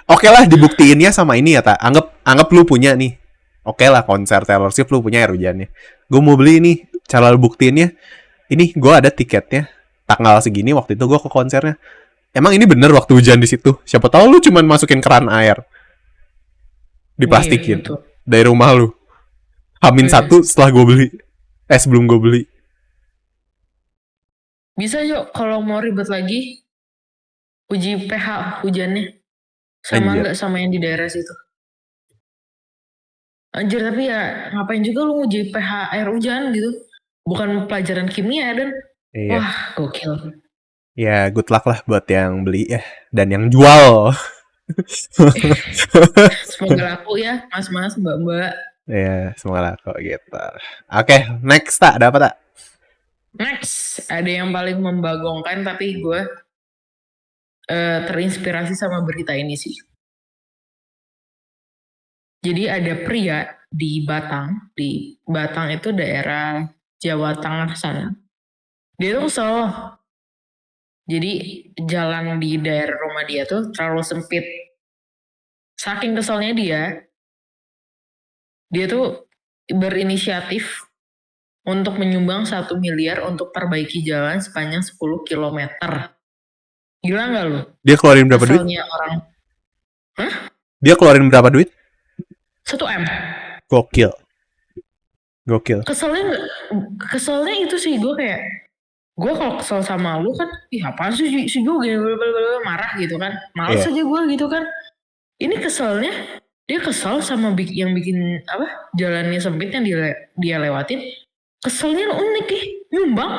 Oke lah dibuktiinnya sama ini ya tak. Anggap lu punya nih. Oke lah konser Taylor Swift lu punya air hujannya. Gue mau beli nih. Cara lu buktiinnya. Ini gue ada tiketnya. Tanggal segini waktu itu gue ke konsernya. Emang ini bener waktu hujan di situ. Siapa tahu lu cuman masukin keran air, Iya diplastikin betul. dari rumah lu. Hamin Iya. satu setelah gue beli. Sebelum gue beli. Bisa yuk kalau mau ribet lagi uji pH hujannya sama Anjir. nggak sama yang di daerah situ. Anjir, tapi ya ngapain juga lu nguji pH air hujan gitu, bukan pelajaran kimia dan Iya. wah gokil. Ya good luck lah buat yang beli ya. Dan yang jual. Semoga laku ya mas-mas mbak-mbak. Ya semoga laku gitu. Oke next tak. Ada apa tak? Next, ada yang paling membagongkan tapi gue terinspirasi sama berita ini sih. Jadi ada pria di Batang itu daerah Jawa Tengah sana. Dia tuh kesel. Jadi jalan di daerah rumah dia tuh terlalu sempit. Saking keselnya dia tuh berinisiatif untuk menyumbang 1 miliar untuk perbaiki jalan sepanjang 10 kilometer. Gila nggak lu? Dia keluarin berapa duit? Keselnya orang. Hah? Dia keluarin berapa duit? 1 M. Gokil. Gokil. Keselnya itu sih gue kayak, gue kalau kesel sama lu kan, ih apa sih si gue marah gitu kan, males Iya. aja gue gitu kan. Ini keselnya dia kesel sama yang bikin apa jalannya sempit yang dia lewatin. Keselnya unik nih, nyumbang.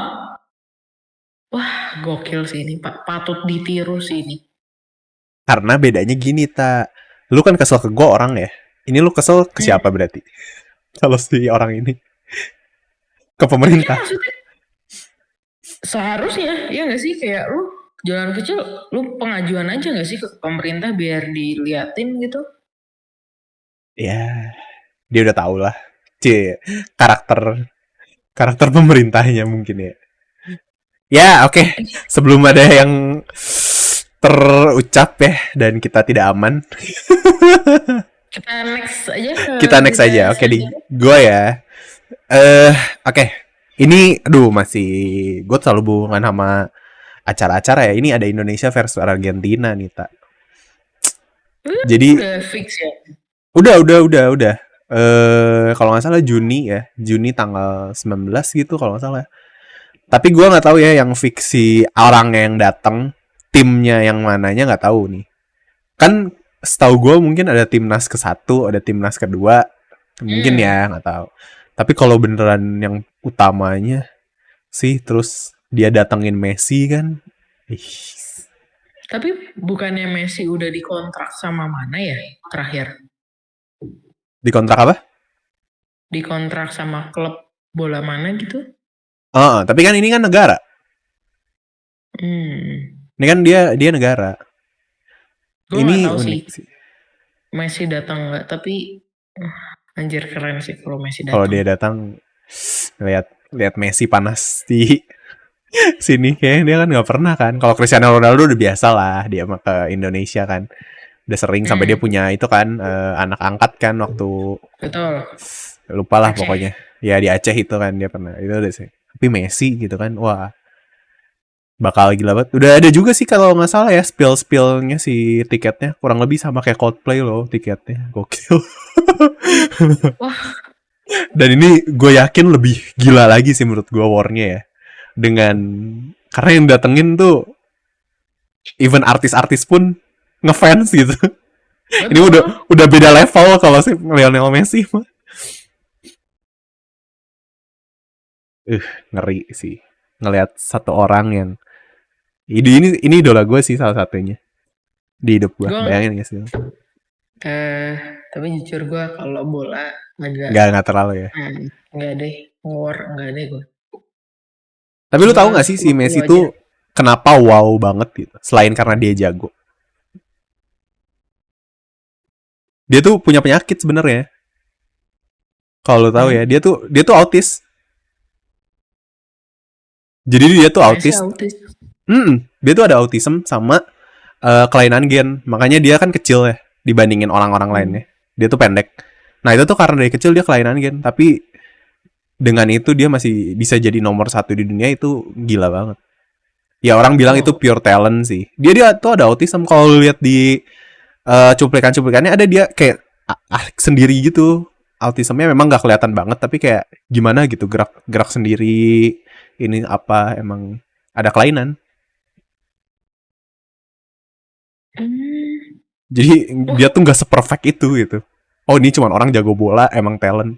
Wah gokil sih ini, Pak, patut ditiru sih ini. Karena bedanya gini tak. Lu kan kesel ke gue orang ya. Ini lu kesel ke Hmm. siapa berarti? Kalau si orang ini ke Tapi kan pemerintah. maksudnya seharusnya ya nggak sih, kayak lu jalan kecil lu pengajuan aja nggak sih ke pemerintah biar diliatin gitu. Ya, dia udah tau lah. Karakter karakter pemerintahnya mungkin ya. Ya, oke. Sebelum ada yang terucap ya dan kita tidak aman, Kita next aja ke kita next berita aja. Oke di selanjutnya. gue ya. Eh, oke. Ini aduh masih gue selalu hubungan sama acara-acara ya. Ini ada Indonesia versus Argentina nih, tak. Jadi Udah fix ya. udah. Kalau nggak salah Juni ya, Juni tanggal 19 gitu kalau nggak salah. Tapi gue nggak tahu ya yang fiksi orangnya yang datang, timnya yang mananya nggak tahu nih. Kan setahu gue mungkin ada timnas ke-1, ada timnas kedua, mungkin Hmm. ya nggak tahu. Tapi kalau beneran yang utamanya sih, terus dia datengin Messi kan, ih, Tapi bukannya Messi udah dikontrak sama mana ya terakhir? dikontrak apa? Dikontrak sama klub bola mana gitu? Tapi kan ini kan negara. Hmm. Ini kan dia negara. Gue nggak Ini tahu sih unik sih. Messi datang nggak, tapi anjir keren sih kalau Messi Kalau datang. dia datang, lihat Messi panas di sini, kayaknya dia kan nggak pernah kan. Kalau Cristiano Ronaldo udah biasa lah dia mah ke Indonesia kan. Udah sering sampai dia Hmm, punya itu kan, anak angkat kan waktu betul. lupa lah Aceh. pokoknya. Ya di Aceh itu kan dia pernah. Itu udah sih. Tapi Messi gitu kan, wah bakal gila banget. Udah ada juga sih kalau nggak salah ya spill-spillnya si tiketnya kurang lebih sama kayak Coldplay loh tiketnya. Gokil. Wah, Dan ini gue yakin lebih gila lagi sih menurut gue warnya ya. Dengan karena yang datengin tuh even artis-artis pun ngefans gitu. Ini betul. udah beda level kalau si Lionel Messi mah. Ngeri sih. Ngelihat satu orang yang ini idola gue sih salah satunya di hidup gue. Gue Bayangin gak sih? tapi jujur gue kalau bola agak Nggak terlalu ya. nggak deh, war nggak deh gue. Tapi lu tahu Gue nggak sih si 10 Messi aja. tuh kenapa wow banget gitu? Selain karena dia jago. Dia tuh punya penyakit sebenarnya. Kalau lu tahu ya, Hmm? dia tuh autis. Jadi dia tuh Messi autis. autis. Dia tuh ada autism sama kelainan gen. Makanya dia kan kecil ya dibandingin orang-orang Hmm. lainnya. Dia tuh pendek. Nah itu tuh karena dari kecil dia kelainan gen. Tapi dengan itu dia masih bisa jadi nomor satu di dunia, itu gila banget. Ya orang bilang itu Wow. pure talent sih. Dia tuh ada autism. Kalau lu lihat di cuplikan-cuplikannya ada dia kayak sendiri gitu. Autismnya memang nggak kelihatan banget, tapi kayak gimana gitu gerak sendiri. Ini apa emang ada kelainan. Hmm. Jadi dia Oh, tuh nggak seperfect itu gitu. Oh ini cuma orang jago bola emang talent.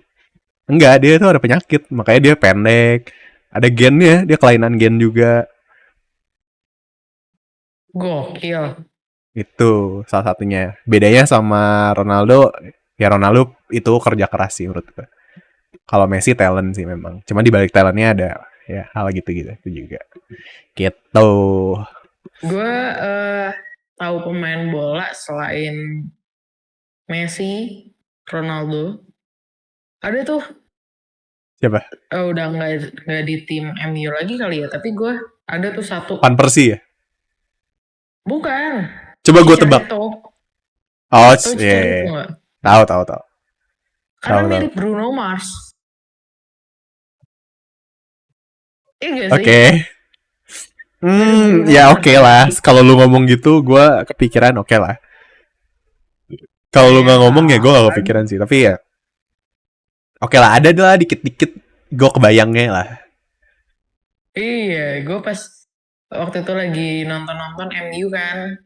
Enggak, dia tuh ada penyakit, makanya dia pendek. Ada gennya, dia kelainan gen juga. gokil. Itu salah satunya. Bedanya sama Ronaldo, ya Ronaldo itu kerja keras sih menurut gue. Kalau Messi talent sih memang. Cuma di balik talentnya ada ya hal gitu-gitu itu juga. Gitu. Gue tahu pemain bola selain Messi, Ronaldo. Ada tuh Siapa? udah nggak di tim MU lagi kali ya. Tapi gue ada tuh satu. Van Persie ya? Bukan. Coba gue tebak. Chicharito. Oh, Tahu iya. Yeah, Chicharito yeah. nggak? Tahu, tahu, tahu. Karena Tahu, tahu. mirip Bruno Mars. Iya gak Oke. sih? Okay. Mirip Bruno Ya Mars oke lah. anjing. Kalau lu ngomong gitu, gue kepikiran oke lah. Kalau lu Kayak nggak ngomong ya gue gak kepikiran aduh. sih. Tapi ya oke lah, ada lah dikit-dikit gue kebayangnya lah. Iya, gue pas waktu itu lagi nonton MU kan.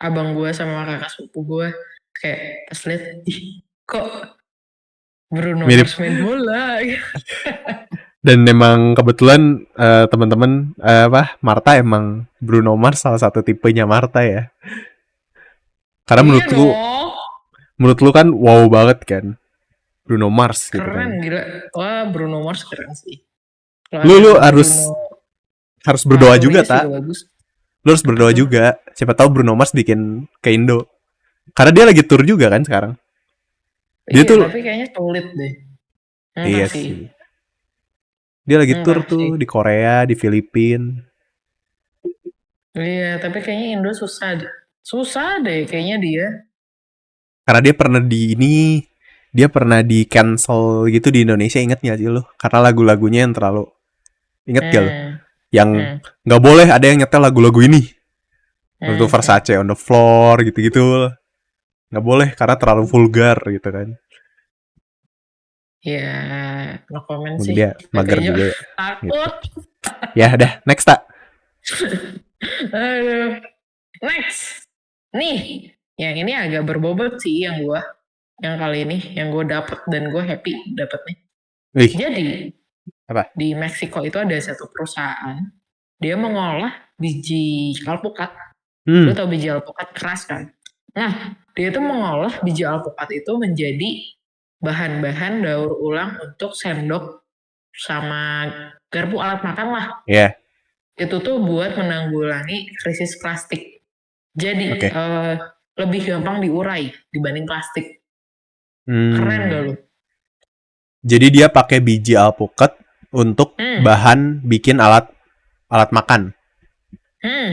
Abang gue sama kakak sepupu gue kayak pas liat, ih kok Bruno Mirip. Mars main bola. Dan memang kebetulan teman-teman apa Marta emang Bruno Mars salah satu tipenya Marta ya. Karena Iya dong. menurut lu kan wow banget kan Bruno Mars gitu Keren kan. gila. Wah Bruno Mars keren sih. Kalau Lu ada lu Bruno harus berdoa juga Farias tak. juga bagus. Lu harus Apa berdoa tuh? juga. Siapa tahu Bruno Mars bikin ke Indo. Karena dia lagi tour juga kan sekarang. Dia Iya tuh tapi kayaknya sulit deh. Entah iya sih. sih. Dia lagi tour Entah tuh sih. di Korea, di Filipina. Iya tapi kayaknya Indo susah deh. Susah deh kayaknya dia. Karena dia pernah di cancel gitu di Indonesia, inget gak sih lo? Karena lagu-lagunya yang terlalu, inget gak lo? Hmm. Yang Hmm. nggak boleh ada yang nyetel lagu-lagu ini. Waktu Hmm. Versace on the floor gitu-gitu. Nggak boleh karena terlalu vulgar gitu kan. Ya no comment Mungkin sih. dia Tapi mager aja juga ya. Gitu. takut. Ya udah, next tak. Aduh. Next. Nih. Yang ini agak berbobot sih yang kali ini. Yang gue dapet dan gue happy dapetnya. Wih, Jadi apa? di Meksiko itu ada satu perusahaan, dia mengolah biji alpukat. Lu Hmm, tau biji alpukat keras kan? Nah, dia itu mengolah biji alpukat itu menjadi bahan-bahan daur ulang untuk sendok sama garpu alat makan lah. ya, yeah. Itu tuh buat menanggulangi krisis plastik. Jadi Oke. lebih gampang diurai dibanding plastik. Keren gak Hmm. lu? Jadi dia pakai biji alpukat untuk Hmm, bahan bikin alat alat makan. hmm.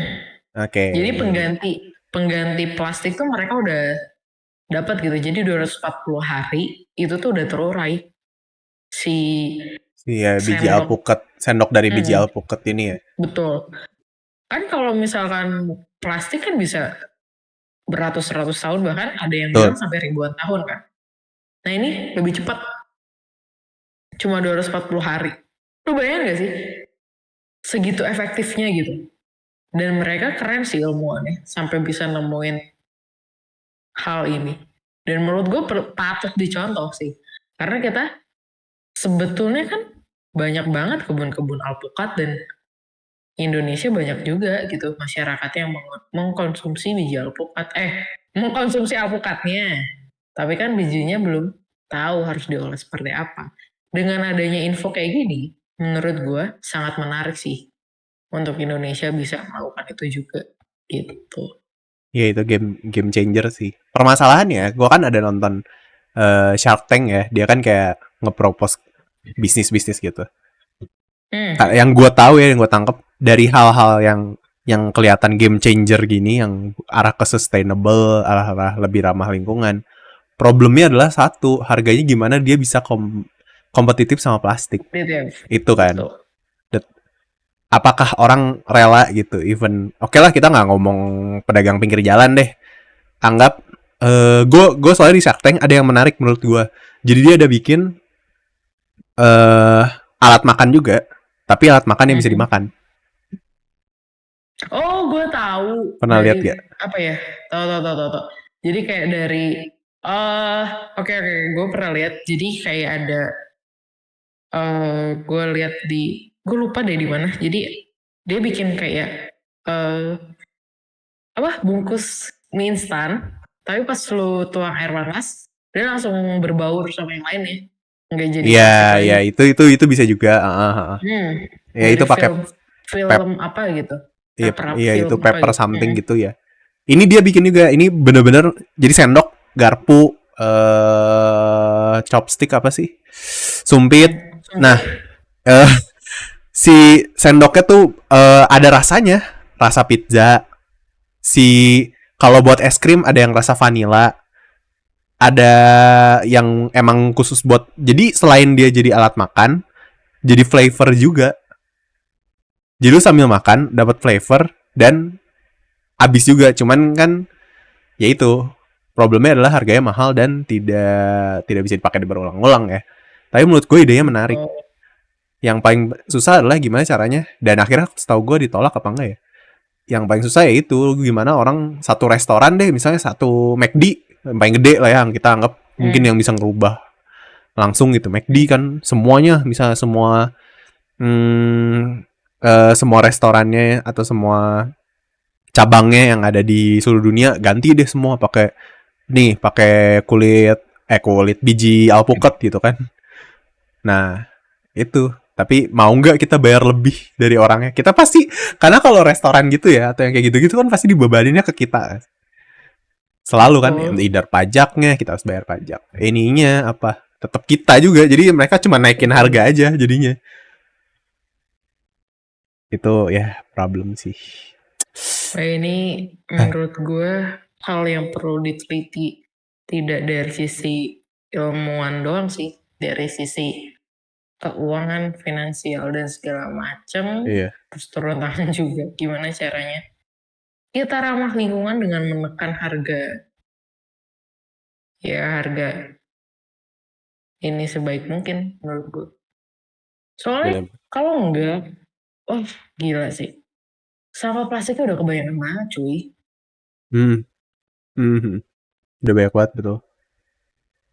Oke. Jadi pengganti plastik tuh mereka udah dapat gitu. Jadi 240 hari itu tuh udah terurai si Iya, biji sendok. alpukat, sendok dari biji Hmm, alpukat ini ya. betul. Kan kalau misalkan plastik kan bisa beratus-ratus tahun, bahkan ada yang bilang Betul. sampai ribuan tahun kan. Nah ini lebih cepat, cuma 240 hari. Lu bayangin gak sih segitu efektifnya gitu. Dan mereka keren sih ilmuannya sampai bisa nemuin hal ini. Dan menurut gue patut dicontoh sih. Karena kita sebetulnya kan banyak banget kebun-kebun alpukat dan Indonesia banyak juga gitu masyarakat yang mengkonsumsi biji alpukat. Mengkonsumsi alpukatnya. Tapi kan bijinya belum tahu harus diolah seperti apa. Dengan adanya info kayak gini, menurut gue sangat menarik sih untuk Indonesia bisa melakukan itu juga gitu. Ya itu game game changer sih. Permasalahannya, gua kan ada nonton Shark Tank ya. Dia kan kayak ngepropose bisnis-bisnis gitu. Hmm. Yang gue tahu ya, yang gue tangkap dari hal-hal yang kelihatan game changer gini, yang arah ke sustainable, arah lebih ramah lingkungan. Problemnya adalah satu, harganya gimana dia bisa kompetitif sama plastik. Details. Itu kan. Betul. Apakah orang rela gitu? Even oke lah, kita nggak ngomong pedagang pinggir jalan deh. Anggap gue soalnya di Shark Tank ada yang menarik menurut gue. Jadi dia ada bikin alat makan juga, tapi alat makan yang bisa Mhm. dimakan. Oh, gue tahu Pernah lihat dari gak? apa ya? Tahu tahu tahu tahu. Tahu. Jadi kayak dari eh oke oke, gue pernah lihat. Jadi kayak ada gue lihat di gue lupa deh di mana. Jadi dia bikin kayak eh apa bungkus mie instan, tapi pas lu tuang air panas, dia langsung berbaur sama yang lainnya. Nggak jadi Iya, plastik ya lagi. itu bisa juga. Ya Dari itu pakai film pep, film apa gitu. iya, Paper iya itu film apa pepper gitu. something gitu ya. Ini dia bikin juga. Ini bener-bener jadi sendok, garpu, chopstick apa sih? Sumpit. Nah, Sumpit. eh si sendoknya tuh ada rasanya, rasa pizza. Si kalau buat es krim ada yang rasa vanilla, ada yang emang khusus buat. Jadi selain dia jadi alat makan, jadi flavor juga. Jadi lu sambil makan dapat flavor dan habis juga. Cuman kan ya itu problemnya adalah harganya mahal dan tidak bisa dipakai berulang-ulang ya. Tapi menurut gue idenya menarik. Betul. Yang paling susah adalah gimana caranya, dan akhirnya setahu gue ditolak apa enggak ya. Yang paling susah ya itu gimana orang satu restoran deh, misalnya satu McD yang paling gede lah ya, yang kita anggap mungkin yang Hmm. bisa ngerubah langsung gitu. McD kan semuanya, misalnya semua restorannya atau semua cabangnya yang ada di seluruh dunia ganti deh semua pakai kulit biji alpukat gitu kan. Nah, itu. Tapi mau nggak kita bayar lebih dari orangnya? Kita pasti, karena kalau restoran gitu ya atau yang kayak gitu-gitu kan pasti dibebaninnya ke kita. Selalu kan, Betul. either pajaknya kita harus bayar pajak. Ininya apa? Tetap kita juga. Jadi mereka cuma naikin harga Betul. aja jadinya. Itu ya problem sih. Nah, ini menurut gue hal yang perlu diteliti tidak dari sisi ilmuwan doang sih, dari sisi keuangan, finansial dan segala macam, Iya. terus turun tangan juga gimana caranya kita ramah lingkungan dengan menekan harga, ya harga ini sebaik mungkin menurut gue. Soalnya Bener. kalau enggak, oh gila sih. Sampah plastiknya udah kebanyakan banget cuy. Hmm. Hmm. Udah banyak banget betul.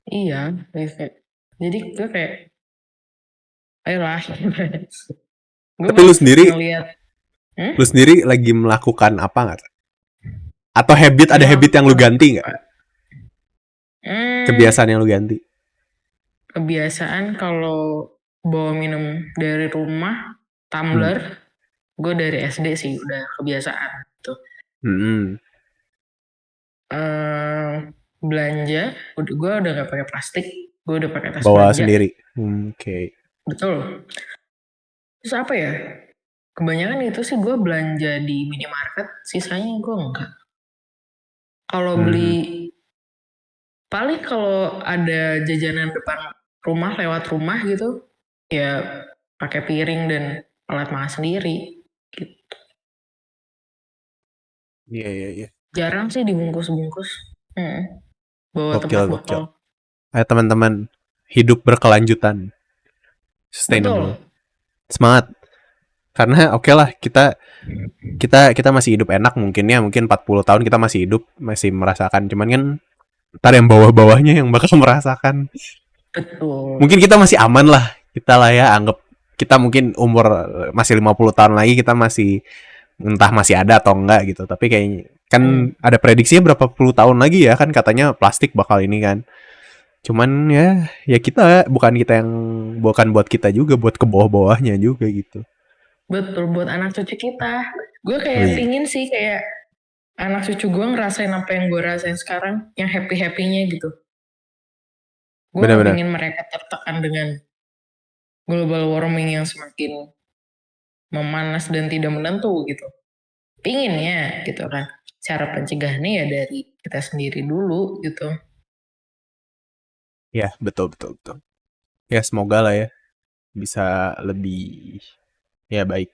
Iya, kayak, jadi gue kayak ayolah. Gue Tapi pas lu sendiri, ngelihat, lu sendiri lagi melakukan apa nggak? Atau ada habit yang lu melakukan ganti nggak? apa? Hmm, Kebiasaan yang lu ganti? kebiasaan kalau bawa minum dari rumah, Hmm. tumbler, gue dari SD sih udah kebiasaan tuh. Hmm. eh Belanja, gue udah gak pakai plastik, gue udah pakai tas Bawa belanja, sendiri. Oke. betul. Terus apa ya? Kebanyakan itu sih gue belanja di minimarket, sisanya gue enggak. Kalau beli, Hmm. paling kalau ada jajanan depan rumah, lewat rumah gitu, ya pakai piring dan alat makan sendiri. Gitu. Iya, iya, iya. Jarang sih dibungkus-bungkus. Bawa Gokil, tempat gokil. bekal. Ayo teman-teman, hidup berkelanjutan, sustainable. Betul. Semangat. Karena oke lah, kita kita kita masih hidup enak mungkin ya, mungkin 40 tahun kita masih hidup, masih merasakan. Cuman kan ntar yang bawah-bawahnya yang bakal merasakan. Betul. Mungkin kita masih aman lah. Kita lah ya anggap kita mungkin umur masih 50 tahun lagi kita masih entah masih ada atau enggak gitu. Tapi kayaknya kan Hmm. ada prediksinya berapa puluh tahun lagi ya kan katanya plastik bakal ini kan. Cuman ya kita bukan buat kita juga, buat ke bawah-bawahnya juga gitu. Betul, buat anak cucu kita. Gue kayak Wih, pingin sih kayak anak cucu gue ngerasain apa yang gue rasain sekarang, yang happy-happynya gitu. Gue gak benar-benar. pingin mereka tertekan dengan global warming yang semakin memanas dan tidak menentu gitu. Pingin ya gitu kan. Cara pencegahannya ya dari kita sendiri dulu gitu. Ya, betul betul betul. Ya semoga lah ya bisa lebih ya baik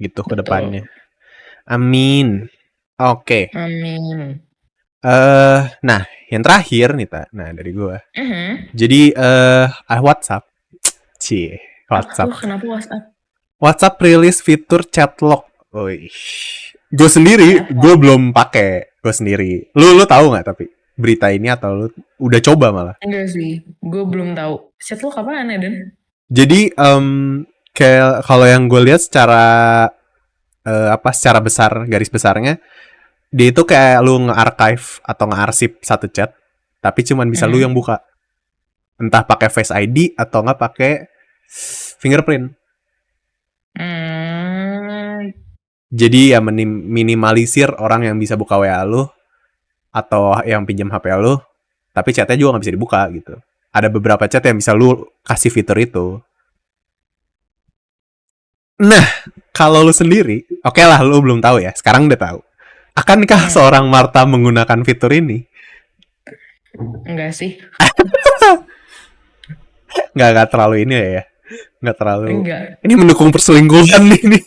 gitu ke depannya. Betul. Amin. Oke. Amin. Nah, yang terakhir nih, Ta. Nah, dari gua. Mhm. Jadi WhatsApp. Cie, Apa tuh? WhatsApp. Kenapa WhatsApp? WhatsApp rilis fitur chat lock. Wih. Gue sendiri, gue Chatlock? belum pakai. Gue sendiri. Lu tahu nggak tapi berita ini atau lu udah coba malah? Enggak sih. Gue belum tahu. Chatlock apaan ya, Den? Jadi kayak kalau yang gue lihat secara secara besar garis besarnya dia itu kayak lu nge-archive atau nge-arsip satu chat tapi cuman bisa lu yang Mhm. buka. Entah pakai Face ID atau nggak pakai fingerprint. Hmm. Jadi ya minimalisir orang yang bisa buka WA lu atau yang pinjam HP lu, tapi chatnya juga nggak bisa dibuka gitu. Ada beberapa chat yang bisa lu kasih fitur itu. Nah, kalau lu sendiri, oke lah lu belum tahu ya. Sekarang udah tahu. Akankah Hmm. seorang Marta menggunakan fitur ini? Enggak sih. Nggak terlalu ini ya. Nggak terlalu. Enggak. Ini mendukung perselingkuhan nih. Nih.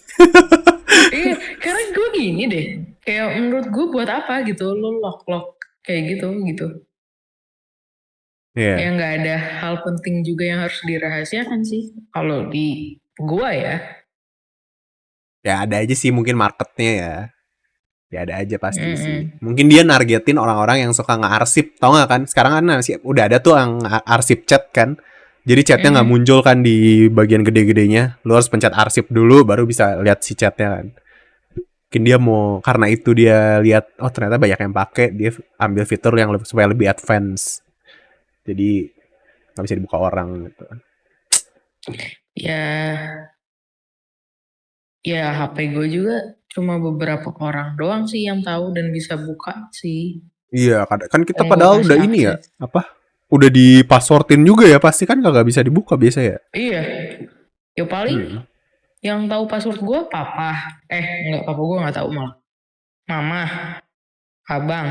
Iya, karena gue gini deh. Kayak menurut gue buat apa gitu lo lock-lock kayak gitu gitu. Iya. Ya nggak ada hal penting juga yang harus dirahasiakan sih. Kalau di gua ya. Ya ada aja sih mungkin marketnya ya. Ya ada aja pasti sih. Mm-mm. Mungkin dia nargetin orang-orang yang suka nge-arsip. Tau gak kan? Sekarang kan udah ada tuh yang arsip chat kan. Jadi chatnya nggak Mhm. muncul kan di bagian gede-gedenya. Lu harus pencet arsip dulu baru bisa lihat si chatnya kan. Mungkin dia mau karena itu dia lihat oh ternyata banyak yang pakai dia ambil fitur yang supaya lebih advance. Jadi nggak bisa dibuka orang gitu. Ya, ya HP gue juga cuma beberapa orang doang sih yang tahu dan bisa buka sih. Iya, kan kita Dan gue padahal udah kasih ini ya, akses. apa? Udah di passwordin juga ya, pasti kan kagak bisa dibuka biasa ya. Iya, ya paling Hmm. yang tahu password gue papa. Enggak, papa gue nggak tahu malah. Mama, abang.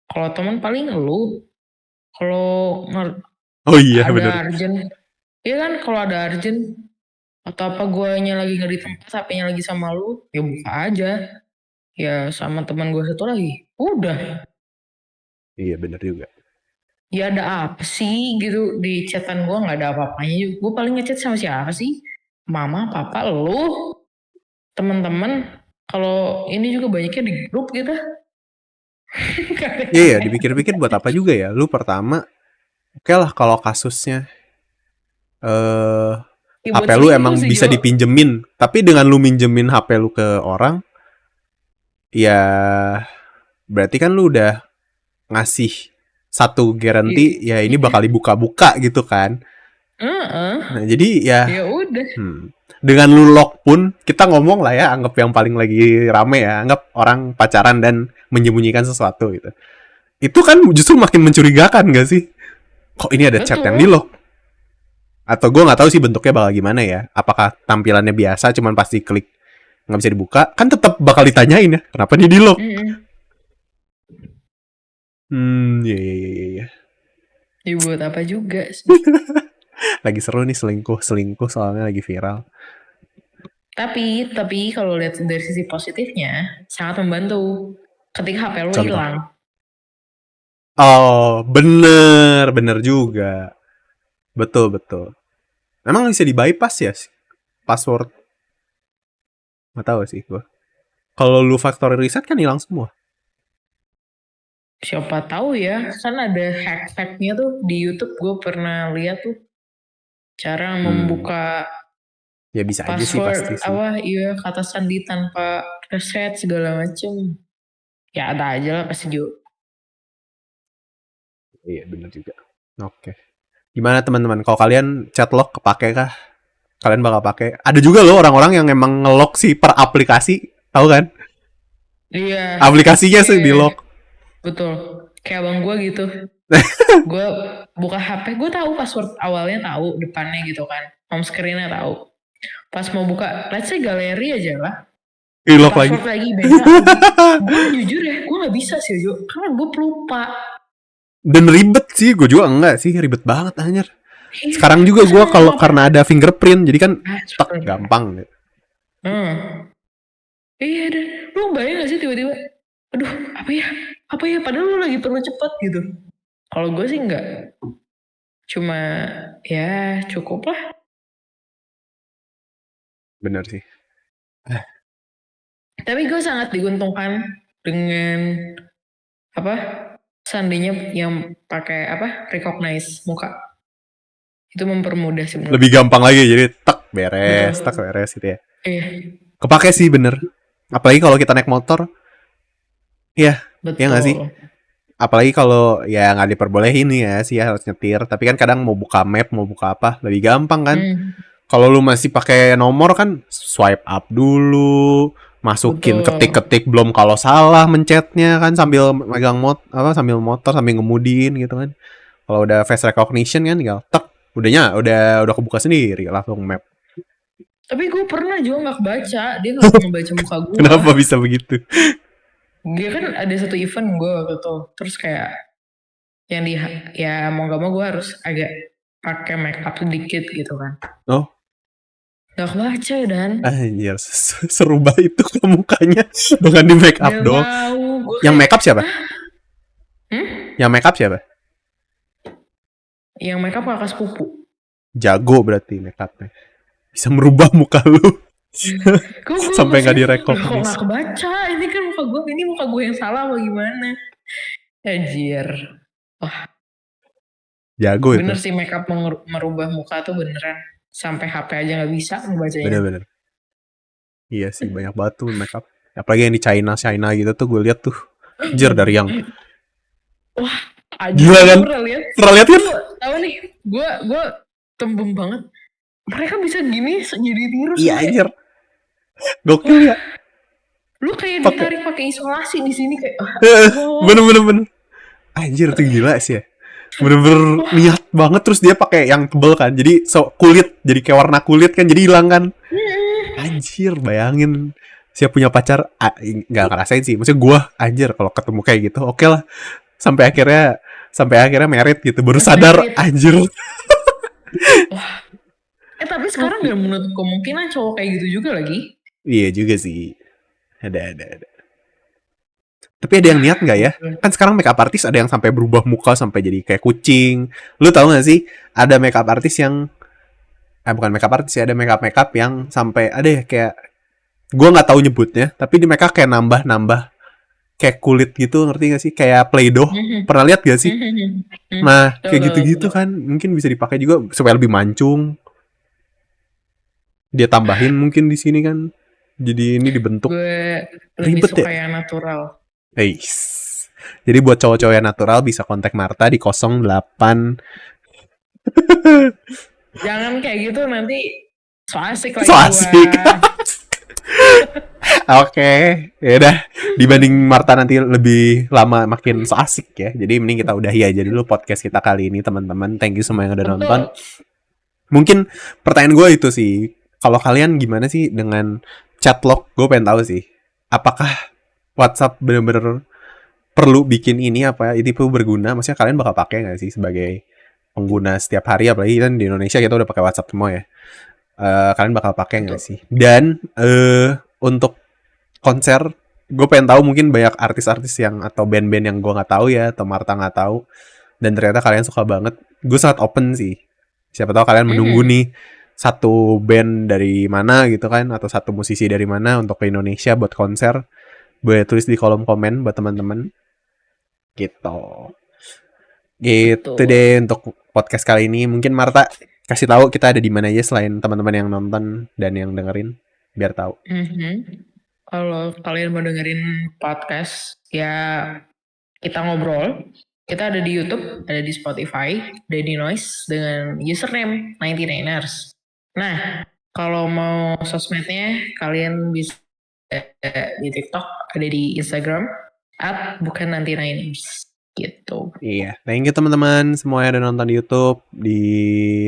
Kalau teman paling lu. Kalau Oh iya ada bener. urgent, iya kan kalau ada urgent atau apa guanya lagi nggak di tempat, HP-nya lagi sama lu, ya buka aja. Ya sama teman gue satu lagi. Udah. Iya bener juga. Ya ada apa sih gitu di chatan gue nggak ada apa-apanya juga. Gue paling ngechat sama siapa sih? Mama, papa, lu, teman-teman. Kalau ini juga banyaknya di grup gitu. Iya ya, dipikir-pikir buat apa juga ya? Lu pertama, oke lah kalau kasusnya Ya HP buat lu selingkuh emang sih bisa Jo. dipinjemin, tapi dengan lu minjemin HP lu ke orang, ya berarti kan lu udah ngasih satu guarantee ya ini Iya. bakal dibuka-buka gitu kan. Heeh. Nah, jadi ya Ya udah. dengan lu lock pun kita ngomong lah ya, anggap yang paling lagi rame ya, anggap orang pacaran dan menyembunyikan sesuatu gitu. Itu kan justru makin mencurigakan gak sih? Kok ini ada chat yang di Betul. lock? Atau gue nggak tahu sih bentuknya bakal gimana ya. Apakah tampilannya biasa, cuman pasti klik nggak bisa dibuka? Kan tetap bakal ditanyain ya, kenapa dia di lock? Mm-mm. Iya, iya, iya, iya. Ya buat apa juga sih. Lagi seru nih selingkuh soalnya lagi viral. Tapi kalau lihat dari sisi positifnya, sangat membantu ketika HP lo Contoh. hilang. Oh, bener, bener juga. Betul, betul. Emang bisa di bypass ya password? Nggak tahu sih gue. Kalau lu factory reset kan hilang semua. Siapa tahu ya, kan ada hack-hacknya tuh di YouTube. Gue pernah lihat tuh cara membuka Ya bisa aja sih password pasti sih. apa iya kata sandi tanpa reset segala macem. Ya ada aja lah pasti Jo. Iya bener juga. Oke. Gimana teman-teman? Kalau kalian chat lock kepake kah? Kalian bakal pakai? Ada juga loh orang-orang yang emang ngelock sih per aplikasi, tahu kan? Iya, Aplikasinya iya, sih di lock. betul. Kayak abang gue gitu. Gue buka HP, gue tahu password awalnya tahu, depannya gitu kan. Home screen-nya tahu. Pas mau buka, let's say galeri aja lah. Di lock lagi. Password lagi, beda lagi. Gue jujur ya, gue gak bisa sih Jo. Karena gue pelupa. Dan ribet sih, gue juga enggak sih, ribet banget anjir. Iya, Sekarang juga masa gue mau kalau apa? karena ada fingerprint, jadi kan tek Sebentar. gampang gitu. Iya deh, lu bayang gak sih tiba-tiba, aduh apa ya, padahal lu lagi perlu cepet gitu. Kalau gue sih enggak, cuma ya cukup lah. Bener sih. Tapi gue sangat diuntungkan dengan apa sandinya yang pakai apa recognize muka, itu mempermudah sih menurut Lebih gue. gampang lagi, jadi Betul. tek beres gitu ya. Iya, Kepake sih bener. Apalagi kalau kita naik motor, ya, ya nggak sih? betul. Apalagi kalau ya nggak diperbolehin nih ya sih harus nyetir. Tapi kan kadang mau buka map, mau buka apa, lebih gampang kan. Hmm, Kalau lu masih pakai nomor kan swipe up dulu, masukin betul. ketik-ketik belum kalau salah mencetnya kan sambil megang sambil motor sambil ngemudiin gitu kan. Kalau udah face recognition kan tinggal tek udah kebuka sendiri langsung map. Tapi gue pernah juga nggak kebaca, dia nggak ngebaca muka gue. Kenapa bisa begitu? Dia kan ada satu event gue waktu itu, terus kayak yang di ya mau gak mau gue harus agak pakai make up sedikit gitu kan, Oh, nggak kebaca dan anjir, serubah itu ke mukanya dengan di make up nggak doang. tahu gue Yang kayak make up siapa? hmm? Yang make up siapa? Yang make up kakak sepupu. Jago berarti make upnya. Bisa merubah muka lu Gue sampai nggak maksudnya kok direkognis. nggak kebaca, ini kan muka gue, ini muka gue yang salah apa gimana. Anjir, wah Jago itu. bener sih make up merubah muka tuh beneran, sampai HP aja nggak bisa membacanya. Bener-bener. Iya sih banyak banget tuh make up. Apalagi yang di China gitu tuh gue lihat tuh. Anjir dari yang Wah anjir, gila gue kan? pernah lihat. Pernah lihat kan? Lu tahu nih, gue tembem banget. Mereka bisa gini jadi tirus. Iya Kayak, anjir. Gokil wah, ya. lu kayak Pakai ditarik pakai isolasi di sini kayak, wow, bener-bener. Anjir itu gila sih ya. Bener-bener wah, niat banget terus dia pakai yang tebel kan. Jadi kulit jadi kayak warna kulit kan jadi hilang kan. Anjir bayangin siapa punya pacar nggak ngerasain sih. Maksudnya gue anjir kalau ketemu kayak gitu oke lah. Sampai akhirnya merit gitu baru sadar merit. anjir. Wah. Tapi sekarang gak menutup kemungkinan cowok kayak gitu juga lagi. Iya juga sih. Ada. Tapi ada yang niat nggak ya? Kan sekarang makeup artist ada yang sampai berubah muka sampai jadi kayak kucing. Lu tahu nggak sih? Ada makeup artist yang bukan makeup artist ya, ada makeup yang sampai ada ya kayak gue nggak tahu nyebutnya, tapi di mereka kayak nambah kayak kulit gitu, ngerti gak sih? Kayak Play-Doh. Pernah lihat gak sih? Nah, kayak gitu-gitu kan mungkin bisa dipakai juga supaya lebih mancung. Dia tambahin mungkin di sini kan. Jadi ini dibentuk Gue lebih ribet ya. suka yang natural. Jadi buat cowok-cowok yang natural bisa kontak Marta di 08. Jangan kayak gitu nanti so asik So lagi asik. gua. Oke, ya udah. Dibanding Marta nanti lebih lama makin so asik ya. Jadi mending kita udahi aja dulu podcast kita kali ini teman-teman. Thank you semua yang udah nonton. Betul. Mungkin pertanyaan gue itu sih, kalau kalian gimana sih dengan chatlock? Gue pengen tahu sih, apakah WhatsApp bener-bener perlu bikin ini apa itu berguna? Maksudnya kalian bakal pakai nggak sih sebagai pengguna setiap hari? Apalagi kan di Indonesia kita udah pakai WhatsApp semua ya. Kalian bakal pakai nggak Betul. sih? Dan untuk konser, gue pengen tahu mungkin banyak artis-artis yang atau band-band yang gue nggak tahu ya, atau Marta nggak tahu. Dan ternyata kalian suka banget. Gue sangat open sih. Siapa tahu kalian menunggu Mhm. nih satu band dari mana gitu kan, atau satu musisi dari mana untuk ke Indonesia buat konser. Boleh tulis di kolom komen buat teman-teman. Gitu. Gitu Betul. deh untuk podcast kali ini. Mungkin Marta kasih tahu kita ada di mana aja selain teman-teman yang nonton dan yang dengerin biar tahu. Mhm. Kalau kalian mau dengerin podcast ya kita ngobrol, kita ada di YouTube, ada di Spotify, ada di Noise dengan username 99ers. Nah, kalau mau sosmednya kalian bisa di TikTok, ada di Instagram bukan 99ers gitu. Iya, thank you teman-teman semua yang udah nonton di YouTube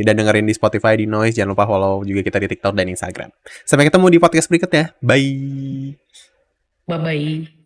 dan dengerin di Spotify, di Noise. Jangan lupa follow juga kita di TikTok dan Instagram. Sampai ketemu di podcast berikutnya. Bye. Bye bye.